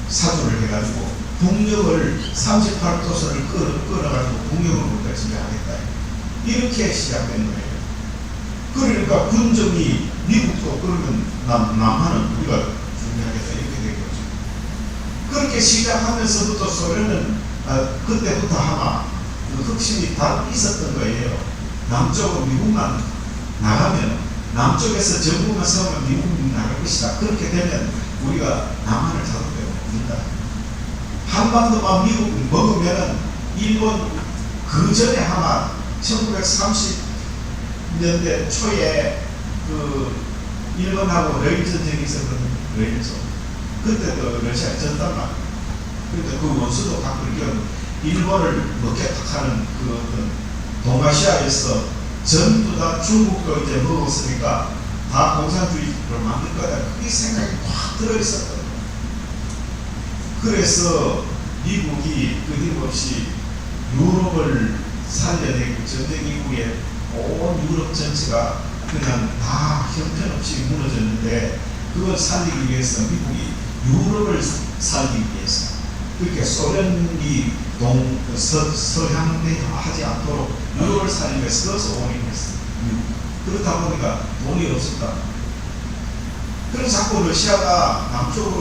사주를 해가지고 북녘을 38도선을 끌어가지고 북녘을 우리가 지배하겠다. 이렇게 시작된 거예요. 그러니까 군정이 미국도 그러면 남한은 우리가 준비하겠다 이렇게 된 거죠. 그렇게 시작하면서부터 소련은 그때부터 아마 그 흑심이 다 있었던 거예요. 남쪽으로 미국만 나가면, 남쪽에서 정부만 세우면 미국이 나갈 것이다. 그렇게 되면 우리가 남한을 잡을 데가 없는다. 한반도만 미국 먹으면은 일본 그 전에 아마 1930년대 초에 그 일본하고 러일 전쟁이 있었거든요. 러일전. 그때도 러시아 전단만. 그런데 그 원수도 갖고 이렇게 일본을 먹겠다는 그 어떤 동아시아에서 전부 다 중국도 이제 먹었으니까 다 공산주의로 만들 거다. 그게 생각이 확 들어있었거든요. 그래서 미국이 끊임없이 유럽을 살려내고 전쟁 이후에 온 유럽 전체가 그냥 다 형편없이 무너졌는데 그걸 살리기 위해서 미국이 유럽을 살리기 위해서 그렇게 소련이 서양하지 않도록 유럽을 살리기 위해서 그것을 올인했어요. 그렇다 보니까 돈이 없었다. 그래서 자꾸 러시아가 남쪽으로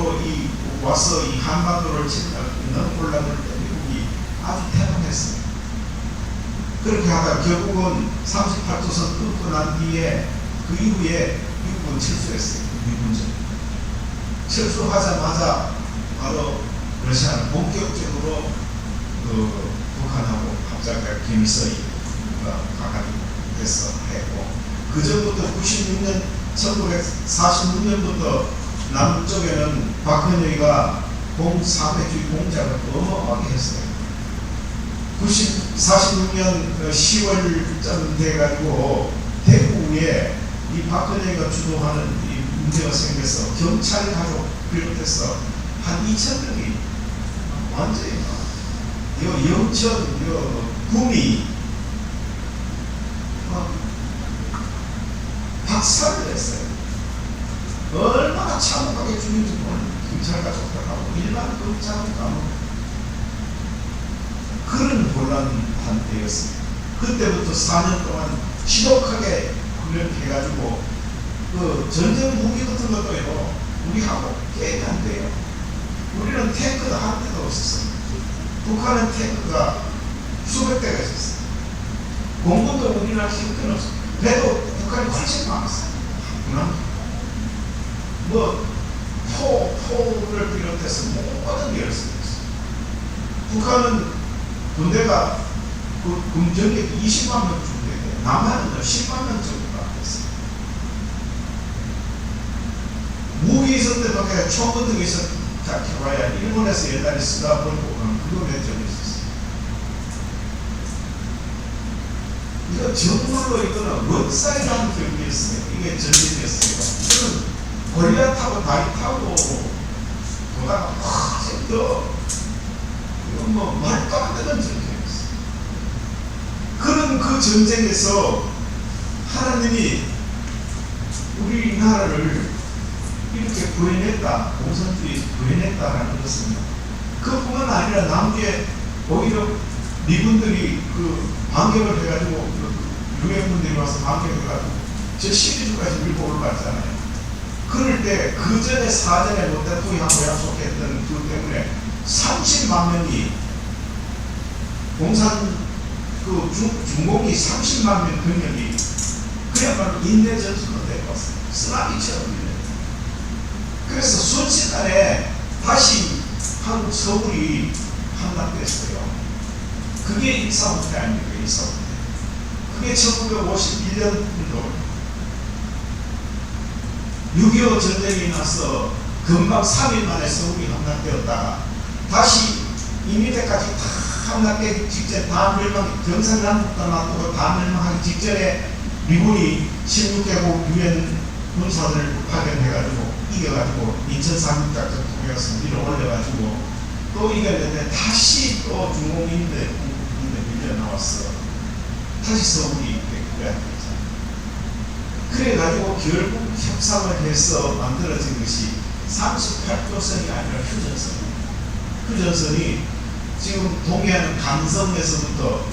와서 이 한반도를 넘어오려고 할 때 미국이 아주 태반했어요. 그렇게 하다 결국은 38도선 끊고 난 뒤에 그 이후에 미국은 철수했어요. 미군전. 철수하자마자 바로 러시아는 본격적으로 북한하고 합작할 김일성이가 가가지고 돼서 했고, 그 전부터 96년 1946년부터 남쪽에는 박헌영이가 사회주의 공작을 어마어마하게 했어요. 46년 10월쯤 돼가지고 대구에 이 박헌영이가 주도하는 이 문제가 생겨서 경찰 가족 비롯해서 한 2,000명이 완전히 영천, 구미 박살을 냈어요. 얼마나 참혹하게 죽인지 모르는 경찰 가족들하고 일반 검찰하고 그런 혼란한 때였습니다. 그때부터 4년 동안 지독하게 훈련해가지고 그 전쟁 무기 같은 것도요 우리하고 게임이 안 돼요. 우리는 탱크도 한 대도 없었어요. 북한은 탱크가 수백 대가 있었어요. 공군도 우리나라 힘든 없어요. 그래도 북한이 훨씬 많았어요. 포를 비롯해서 모든 게 있었어요. 북한은 군대가 군전력이 20만 명 정도, 남한은 10만 명 정도가 됐어요. 무기 있을 때밖에 총 같은 게 있어야 일본에서 옛날에 쓰다 보고 그거 몇 점 있었어요. 이거 정말로 이거는 원사이드라는 경기였어요. 이게 전쟁이었어요. 이거는 골리앗 타고 다리 타고 보다가 확 생겨. 이건 뭐 말도 안 되는 전쟁이었어요. 그런 그 전쟁에서 하나님이 우리나라를 이렇게 구해냈다, 공산주의 구해냈다라는 것은 그뿐만 아니라 남부에 오히려 미군들이 그 반격을 해가지고 유해군들이 와서 반격해가지고 저 시리즈까지 밀고 올라갔잖아요. 그럴 때 그 전에 사전에 뭐 대통령하고 약속했던 그 때문에 30만 명이 공산 중공이 30만 명 병력이 그야말로 인내 전술로 내려왔어요. 쓰나미처럼 밀려. 그래서 순식간에 다시 한국 서울이 함락됐어요. 그게 일사후퇴 아닙니까? 일사후퇴. 그게 1951년도 6.25 전쟁이 나서 금방 3일 만에 서울이 함락되었다가 다시 이민대까지 다 함락되기 직전, 다 경상남북도 놔두고 다 멸망하기 직전에 미군이 16개국 유엔 군사들을 파견해가지고 이겨가지고 인천 상륙작전 통해서 밀어 올려가지고 또 이겼는데 다시 또 중공인대 밀려 나왔어. 다시 서울이 그래야 그래가지고 결국 협상을 해서 만들어진 것이 38도선이 아니라 휴전선입니다. 휴전선이 지금 동해안은 강성에서부터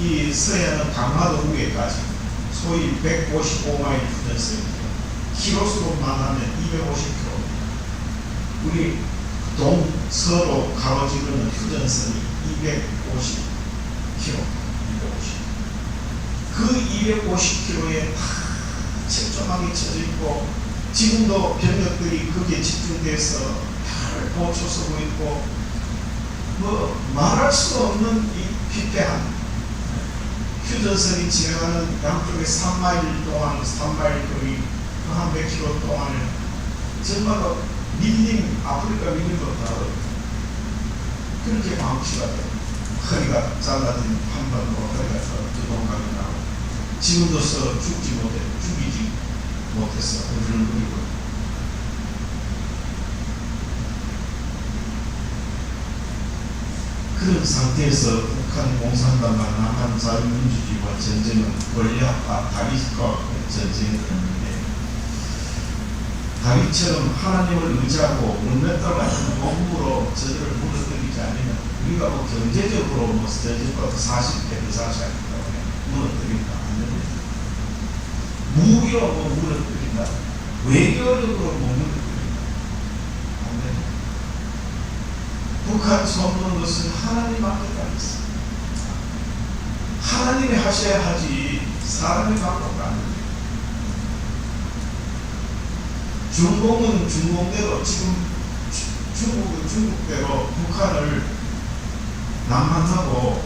이 서해안은 강화도 위에까지 소위 155마일 휴전선입니다. 키로수로만 하면 250km. 우리 동서로 가로지르는 휴전선이 250km. 그 250km에 철저하게 쳐져 있고 지금도 병력들이 거기에 집중돼서 잘 보초 서고 있고 뭐 말할 수 없는 이 피폐한 휴전선이 지나가는 양쪽에 3마일 동안 3마일 거리 한 100km 동안을 정말로 밀림 아프리카 밀림 것보다 그렇게 방치가 돼요. 허리가 잘라진 한번으로 허리가 두동강이 나고 지금도 죽지 죽이지 못했어. 우리는 그리고 그런 상태에서 북한 공산당과 남한 자유민주주의와 전쟁은 권리와 다윗과 전쟁이었는데 다윗처럼 하나님을 의지하고 문met달 같은 몸으로 저들을 무너뜨리지 않으면 우리가 뭐 경제적으로 뭐 저들보다 40배 더 자세하기 때문에 무너뜨린다 안 됩니다. 무기로 뭐 무너뜨린다, 외교력으로 뭐 무너뜨린다 안 됩니다. 북한 손보는 것은 하나님 앞에 달렸어. 하나님이 하셔야 하지 사람의 방법은 안 됩니다. 중공은 중공대로 지금 중국은 중국대로 북한을 남한하고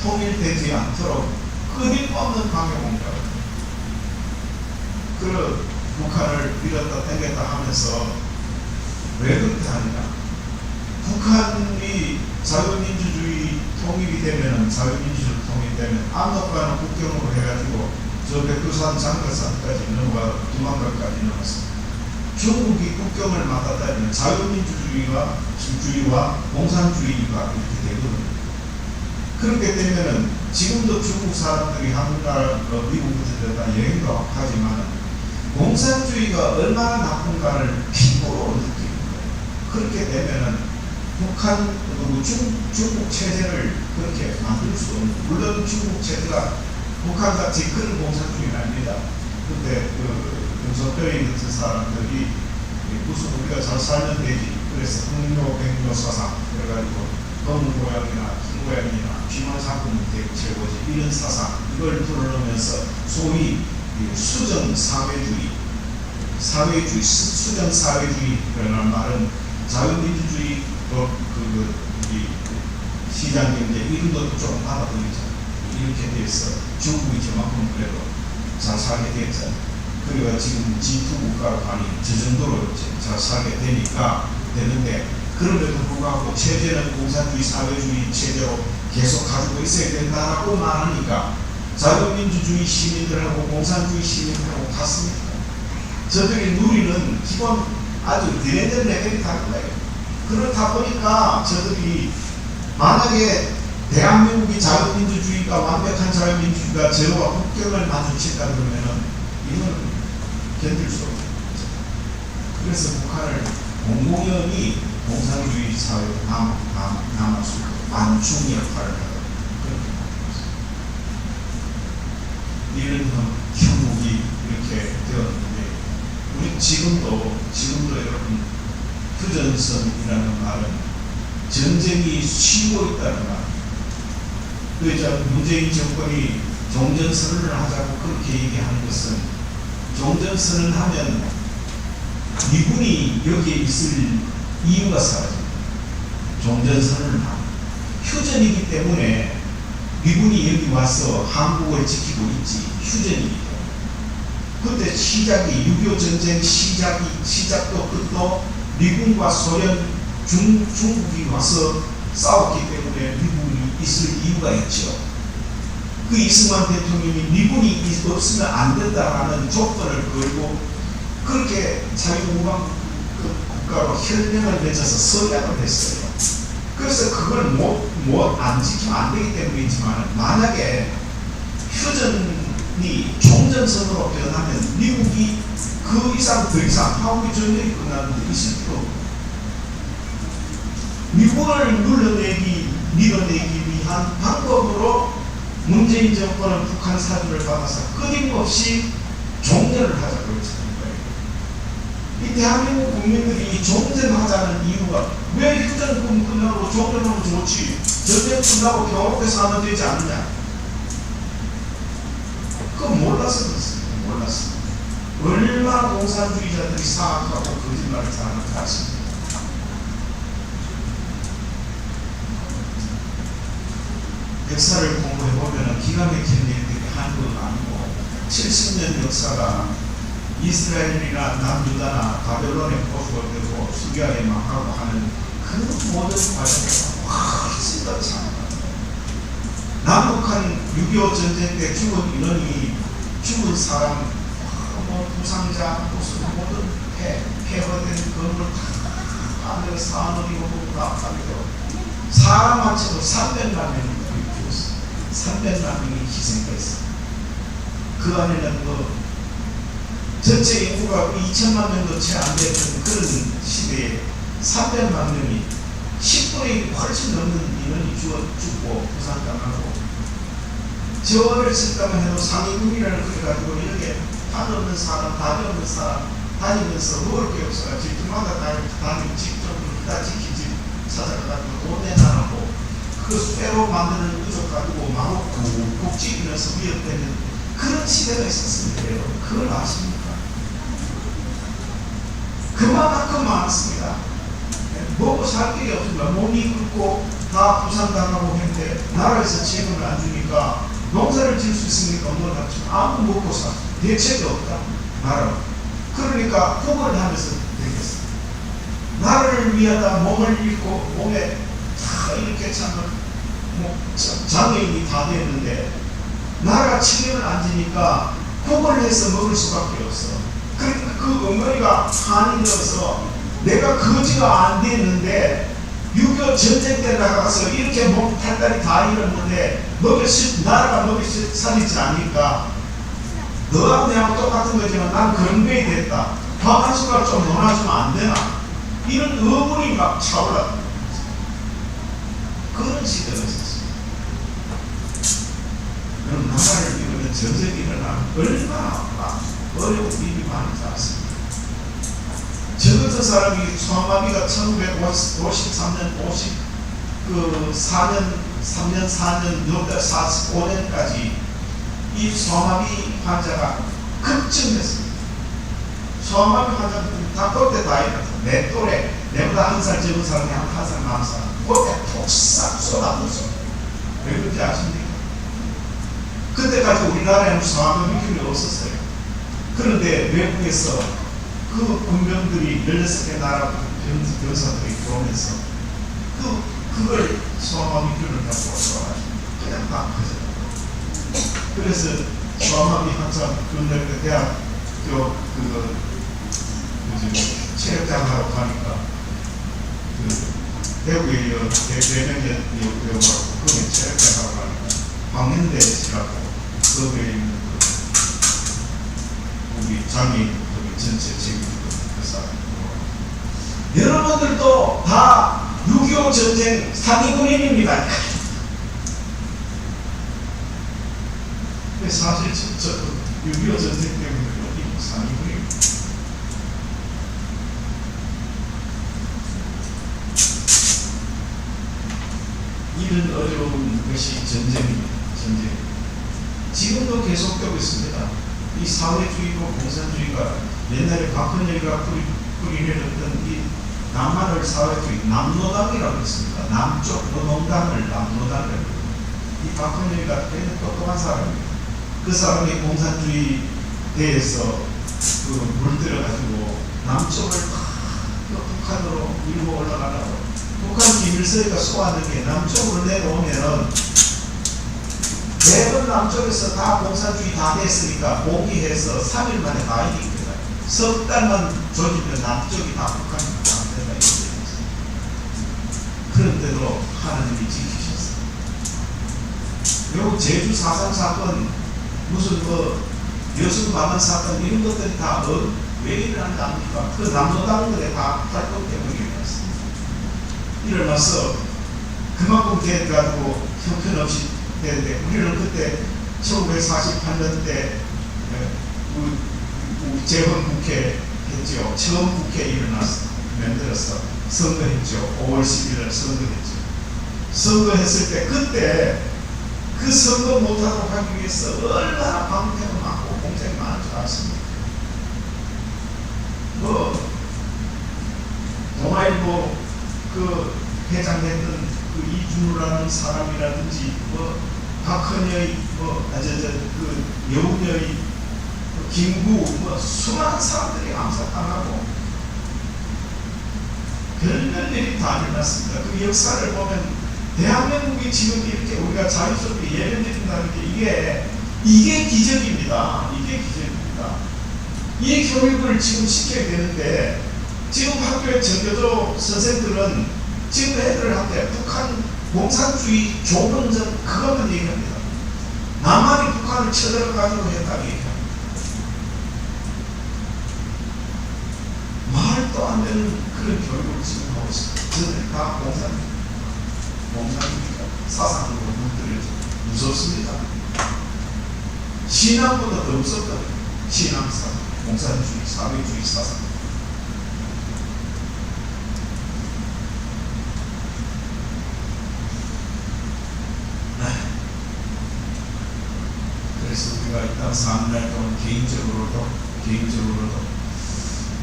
통일되지 않도록 끊임없는 방해공작을 그런 북한을 밀었다 당겼다 하면서 왜 그렇게 하느냐. 북한이 자유민주주의 통일이 되면은 자유민주주의 통일되면 압록강을 국경으로 해가지고 저 백두산 장거산까지 넘어가 두만강까지 넘어서 중국이 국경을 막았다면 자유민주주의와 주의와 공산주의가 이렇게 되거든요. 그렇게 되면은 지금도 중국 사람들이 한국나라 미국 같은 데다 여행도 하지만 공산주의가 얼마나 나쁜가를 피부로 느끼는 거예요. 그렇게 되면은 북한 그리고 중국 체제를 그렇게 만들 수 없는, 물론 중국 체제가 북한같이 그런 공산주의는 아닙니다. 근데 윤석열 같은 사람들이 무슨 우리가 잘 살면 되지, 그래서 흥묘 백묘 사상 그래가지고 검은 고양이나 흰 고양이나 쥐만 잡으면 되고 최고지 이런 사상, 이걸 드러내면서 소위 수정 사회주의 수정 사회주의라는 말은 자유민주주의 우리 시장경제 이런 것도 조금 받아들이잖아요. 이렇게 돼서 중국이 저만큼 그래도 잘 살게 됐잖아요. 그리고 지금 G2 국가로 가니 저 정도로 잘 살게 되는데, 그럼에도 불구하고 체제는 공산주의 사회주의 체제로 계속 가지고 있어야 된다라고 말하니까 자유민주주의 시민들하고 공산주의 시민들하고 같습니다. 저들이 누리는 기본 아주 대대적 레벨이 다른 거예요. 그렇다 보니까 저들이 만약에 대한민국이 자유민주주의가 완벽한 자유민주주의가 저와 국경을 마주친다 그러면은 이건 견딜 수 없는 거죠. 그래서 북한을 공공연히 공산주의 사회로 남을 수 있고 완충 역할을 하고 그렇게 만들었습니다. 이런 형국이 이렇게 되었는데, 우리 지금도 여러분 휴전선이라는 말은 전쟁이 쉬고 있다는 말. 그래서 문재인 정권이 종전선언을 하자고 그렇게 얘기하는 것은, 종전선언 하면 미군이 여기에 있을 이유가 사라집니다. 종전선언을 하면 휴전이기 때문에 미군이 여기 와서 한국을 지키고 있지, 휴전이기 때문에. 그때 시작이 6.25 전쟁 시작도 끝도 미군과 소련, 중국이 와서 싸웠기 때문에 미군이 있을 이유가 있죠. 그 이승만 대통령이 미군이 없으면 안 된다라는 조건을 걸고 그렇게 자유무방 국가로 혈맹을 맺어서 서약을 했어요. 그래서 그걸 안 지키면 안 되기 때문이지만, 만약에 휴전이 종전선으로 변하면 미국이 그 이상 더 이상 한국이 전쟁이 끝났는데 있을 필요 없고, 미국을 밀어내기 위한 방법으로 문재인 정권은 북한 사주를 받아서 끊임없이 종전을 하자고 했다는 거예요. 이 대한민국 국민들이 이 종전하자는 이유가, 왜 휴전 끝나고 종전하면 좋지, 전쟁 끝나고 평화롭게서 하면 되지 않느냐, 그건 몰라서 그렇습니다. 몰랐어. 얼마나 공산주의자들이 사악하고 거짓말을 잘하는지 아십니까? 역사를 공부해보면 기가 막힌 일들이 한국은 아니고, 70년 역사가 이스라엘이나 남유다나 바벨론에 포수가 되고 수비아에 망하고 하는 그 모든 과정에서 훨씬 더 장합니다. 남북한 6.25 전쟁 때 죽은 사람, 부상자, 무슨 모든 폐허된 건물 다 안에 산업이고 낙하기도 사람만 쳐도 300만 명이 죽었어요. 300만 명이 희생했어요. 그 안에는 전체 인구가 2천만 명도 채 안 되는 그런 시대에 300만 명이 10분의 1이 훨씬 넘는 인원이 죽고 부상당하고, 저를 썼다고 해도 상위군이라는 그래가지고 이렇게 답 없는 사람, 답이 없는 사람 다니면서 먹을 게 없어요. 집집마다 다니면 직접 다 지키지 찾아가가지고 돈 내놔라고 그 쇠로 만드는 의족 가지고 마구 국 찌면서 위협되는 그런 시대가 있었습니다. 그걸 아십니까? 그만큼 많습니다. 먹고 살 길이 없습니다. 몸이 긁고 다 부상당하고 했는데 나라에서 지원을 안 주니까 농사를 지을 수 있습니까? 뭘 하죠? 아무 먹고 사 대책이 없다. 나라. 그러니까 폭언을 하면서 되겠어. 나라를 위하다 몸을 잃고 몸에 다 이렇게 참을 장애인이 다 됐는데 나라가 책임을 안 지니까 폭언을 해서 먹을 수밖에 없어. 그러니까 그 어머니가 한이 들어서 내가 거지가 안 됐는데 6.25 전쟁 때 나가서 이렇게 몸 탈다리 다 잃었는데 나라가 먹여 살리지 않으니까 너하고 내하고 똑같은 거지만 난 건배이 됐다. 밥 한 숟가락 좀 넣어주면 안 되나? 이런 의문이 막 차올라. 그런 시대가 있었어요. 그럼 나라를 이루면 전쟁이 일어나면 얼마나 어려운 일이 많은지 아십니까? 저 같은 사람이 소아마비가 1953년 3년 4년 45년까지 이 소아마비 환자가 급증했습니다. 소아마비 환자들이 다 그때 다 일어났어. 내 또래, 내보다 한 살 적은 사람이 한 살 많은 사람 그때 톡싹 쏟아붓어. 왜 그런지 아십니까? 그때까지 우리나라에는 소아마비 기술이 없었어요. 그런데 외국에서 그 군병들이 16개 나라 병사들이 들어오면서 그걸 소아마비 균을 갖고 와서 그냥 다 퍼졌다. 그래서 소아마비 한참 군대 대학교 체육장 하러 가니까 대구에 대명여고라고 거기 체육장 하러 가니까 광년대시라고 거기에 있는 우리 장애인 전체 책임지고 여러분들도 다 6.25 전쟁 상위군인입니다. 사실 저도 6.25 전쟁 때문에 여기 상위군입니다. 이런 어려운 것이 전쟁입니다. 전쟁. 지금도 계속되고 있습니다. 이 사회주의고 공산주의가 옛날에 박헌영이가 뿌리내렸던 이 남한을 사회주의 남노당이라고 했습니다. 남쪽 노동당을 남노당이라고 합니다. 이 박헌영이가 굉장히 똑똑한 사람입니다. 그 사람이 공산주의 대해서 물들여가지고 남쪽을 북한으로 밀고 올라가라고 북한 김일성이가 쏘아낸 게 남쪽으로 내려오면은 대부분 남쪽에서 다 공산주의 다 됐으니까 봉기해서 3일 만에 다 이깁니다. 석 달만 조지면 남쪽이 다 북한이 다 된다 이렇게 됐어요. 그런데도 하나님이 지키셨어요. 요 제주 4.3 사건 무슨 여수 마만 사건 이런 것들이 다 왜 일어난지 압니까? 그 남노당들의 다 활동 때문에 일어났습니다. 일어나서 그만큼 돼가지고 형편없이 되는데 우리는 그때 1948년 때 재헌국회 했죠. 처음 국회 일어났어. 만들어서 선거했죠. 5월 11일 선거했죠. 선거했을 때 그때 그 선거 못하도록 하기 위해서 얼마나 방패가 많고 공작이 많은 줄 아십니까? 동아일보 그 회장했던 그 이준우라는 사람이라든지 박헌여의 여운여의 김구 수많은 사람들이 암살당하고 별별 일이 다 일어났습니다. 그 역사를 보면 대한민국이 지금 이렇게 우리가 자유스럽게 예배드린다는 게 이게 기적입니다. 이게 기적입니다. 이 교육을 지금 시켜야 되는데 지금 학교의 전교조 선생들은 지금 애들한테 북한 공산주의 조본전 그것만 얘기합니다. 남한이 북한을 쳐들어가지고 했다고 얘기합니다. 말도 안 되는 그런 교육을 지금 하고 있습니다. 저들이 다 공산주의가 사상으로 물들여서 무섭습니다. 신앙보다 더 무섭거든요. 신앙사상, 공산주의, 사회주의 사상. 4년 동안 개인적으로도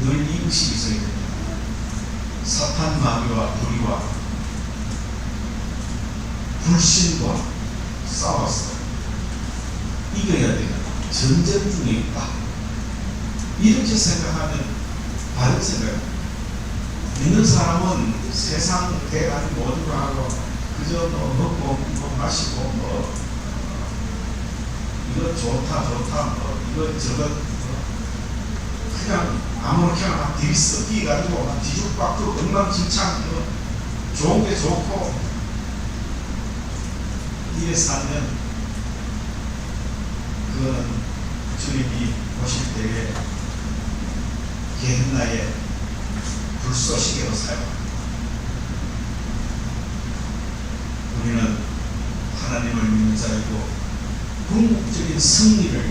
늘 이것이 있어야 됩니다. 사탄 마귀와 불의와 불신과 싸워서 이겨야 되는 전쟁 중에 있다. 이렇게 생각하면 바른 생각입니다. 믿는 사람은 세상 대단 모든 거 하고 그저 뭐 먹고 뭐 마시고 뭐 이거 좋다 뭐 이거 저거 그냥 아무렇게나 막 들이쓰기 가지고 막 뒤죽박죽 엉망진창 좋은 게 좋고 이래 살면 그거는 주님이 오실 때에 게hen나의 불쏘시개로 사용합니다. 우리는 하나님을 믿는 자이고 궁극적인 승리를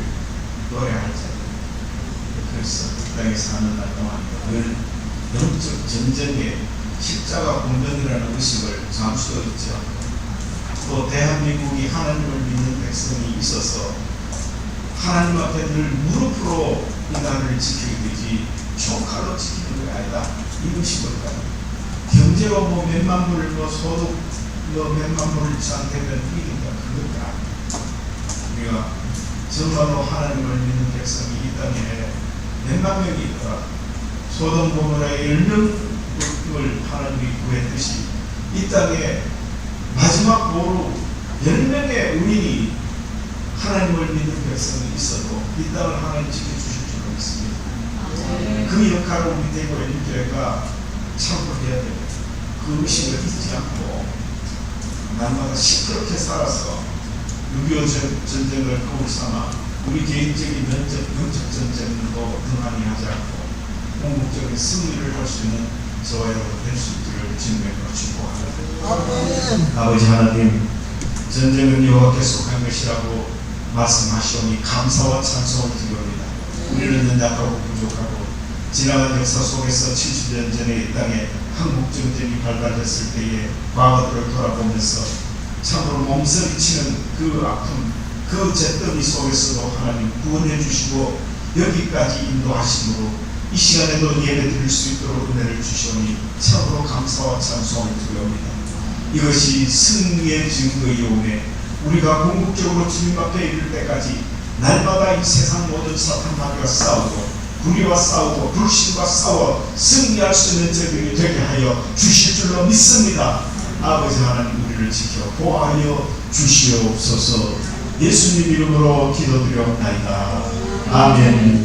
노래할 자입니다. 그래서 이 땅에 사는 날 동안 늘 영적 전쟁에 십자가 공전이라는 의식을 잠시도 잊지 않고 또 대한민국이 하나님을 믿는 백성이 있어서 하나님 앞에 늘 무릎으로 이 나라를 지키게 되지 총칼로 지키는 게 아니다. 이것이 뭘까요? 경제가 뭐 몇만 불, 뭐 소득 뭐 몇만 불 이상 되면 이긴다. 그것도 아니다. 우리가 정말로 하나님을 믿는 백성이 이 땅에 몇만 명이 있더라. 소돔 고모라의 10명을 하나님이 구했듯이 이 땅에 마지막 보루 10명의 의인이 하나님을 믿는 백성이 있어도 이 땅을 하나님 지켜주실 줄 믿습니다. 그 역할을 우리 대구인교회가 참고해야 됩니다. 그 의식을 잊지 않고 날마다 시끄럽게 살아서 6.25 전쟁을 거울 삼아 우리 개인적인 영적 전쟁도 등한히 하지 않고 궁극적인 승리를 할 수 있는 저와 여러분 될 수 있기를 주님으로 축복합니다. 아버지 하나님, 전쟁은 여호와께서 속한 것이라고 말씀하시오니 감사와 찬송을 드립니다. 우리는 연약하고 부족하고 지나간 역사 속에서 70년 전에 이 땅에 한국 전쟁이 발발했을 때에 과거들을 돌아보면서 참으로 몸서리치는 그 아픔, 그 잿더미 속에서도 하나님 구원해 주시고 여기까지 인도하심으로 이 시간에도 예배 드릴 수 있도록 은혜를 주시오니 참으로 감사와 찬송을 드립니다. 이것이 승리의 증거이오매 우리가 궁극적으로 주님 앞에 이를 때까지 날마다 이 세상 모든 사탄 마귀와 싸우고 불의와 싸우고 불신과 싸워 승리할 수 있는 저들이 되게 하여 주실 줄로 믿습니다. 아버지 하나님, 우리를 지켜 보호하여 주시옵소서. 예수님 이름으로 기도드려옵나이다. 아멘.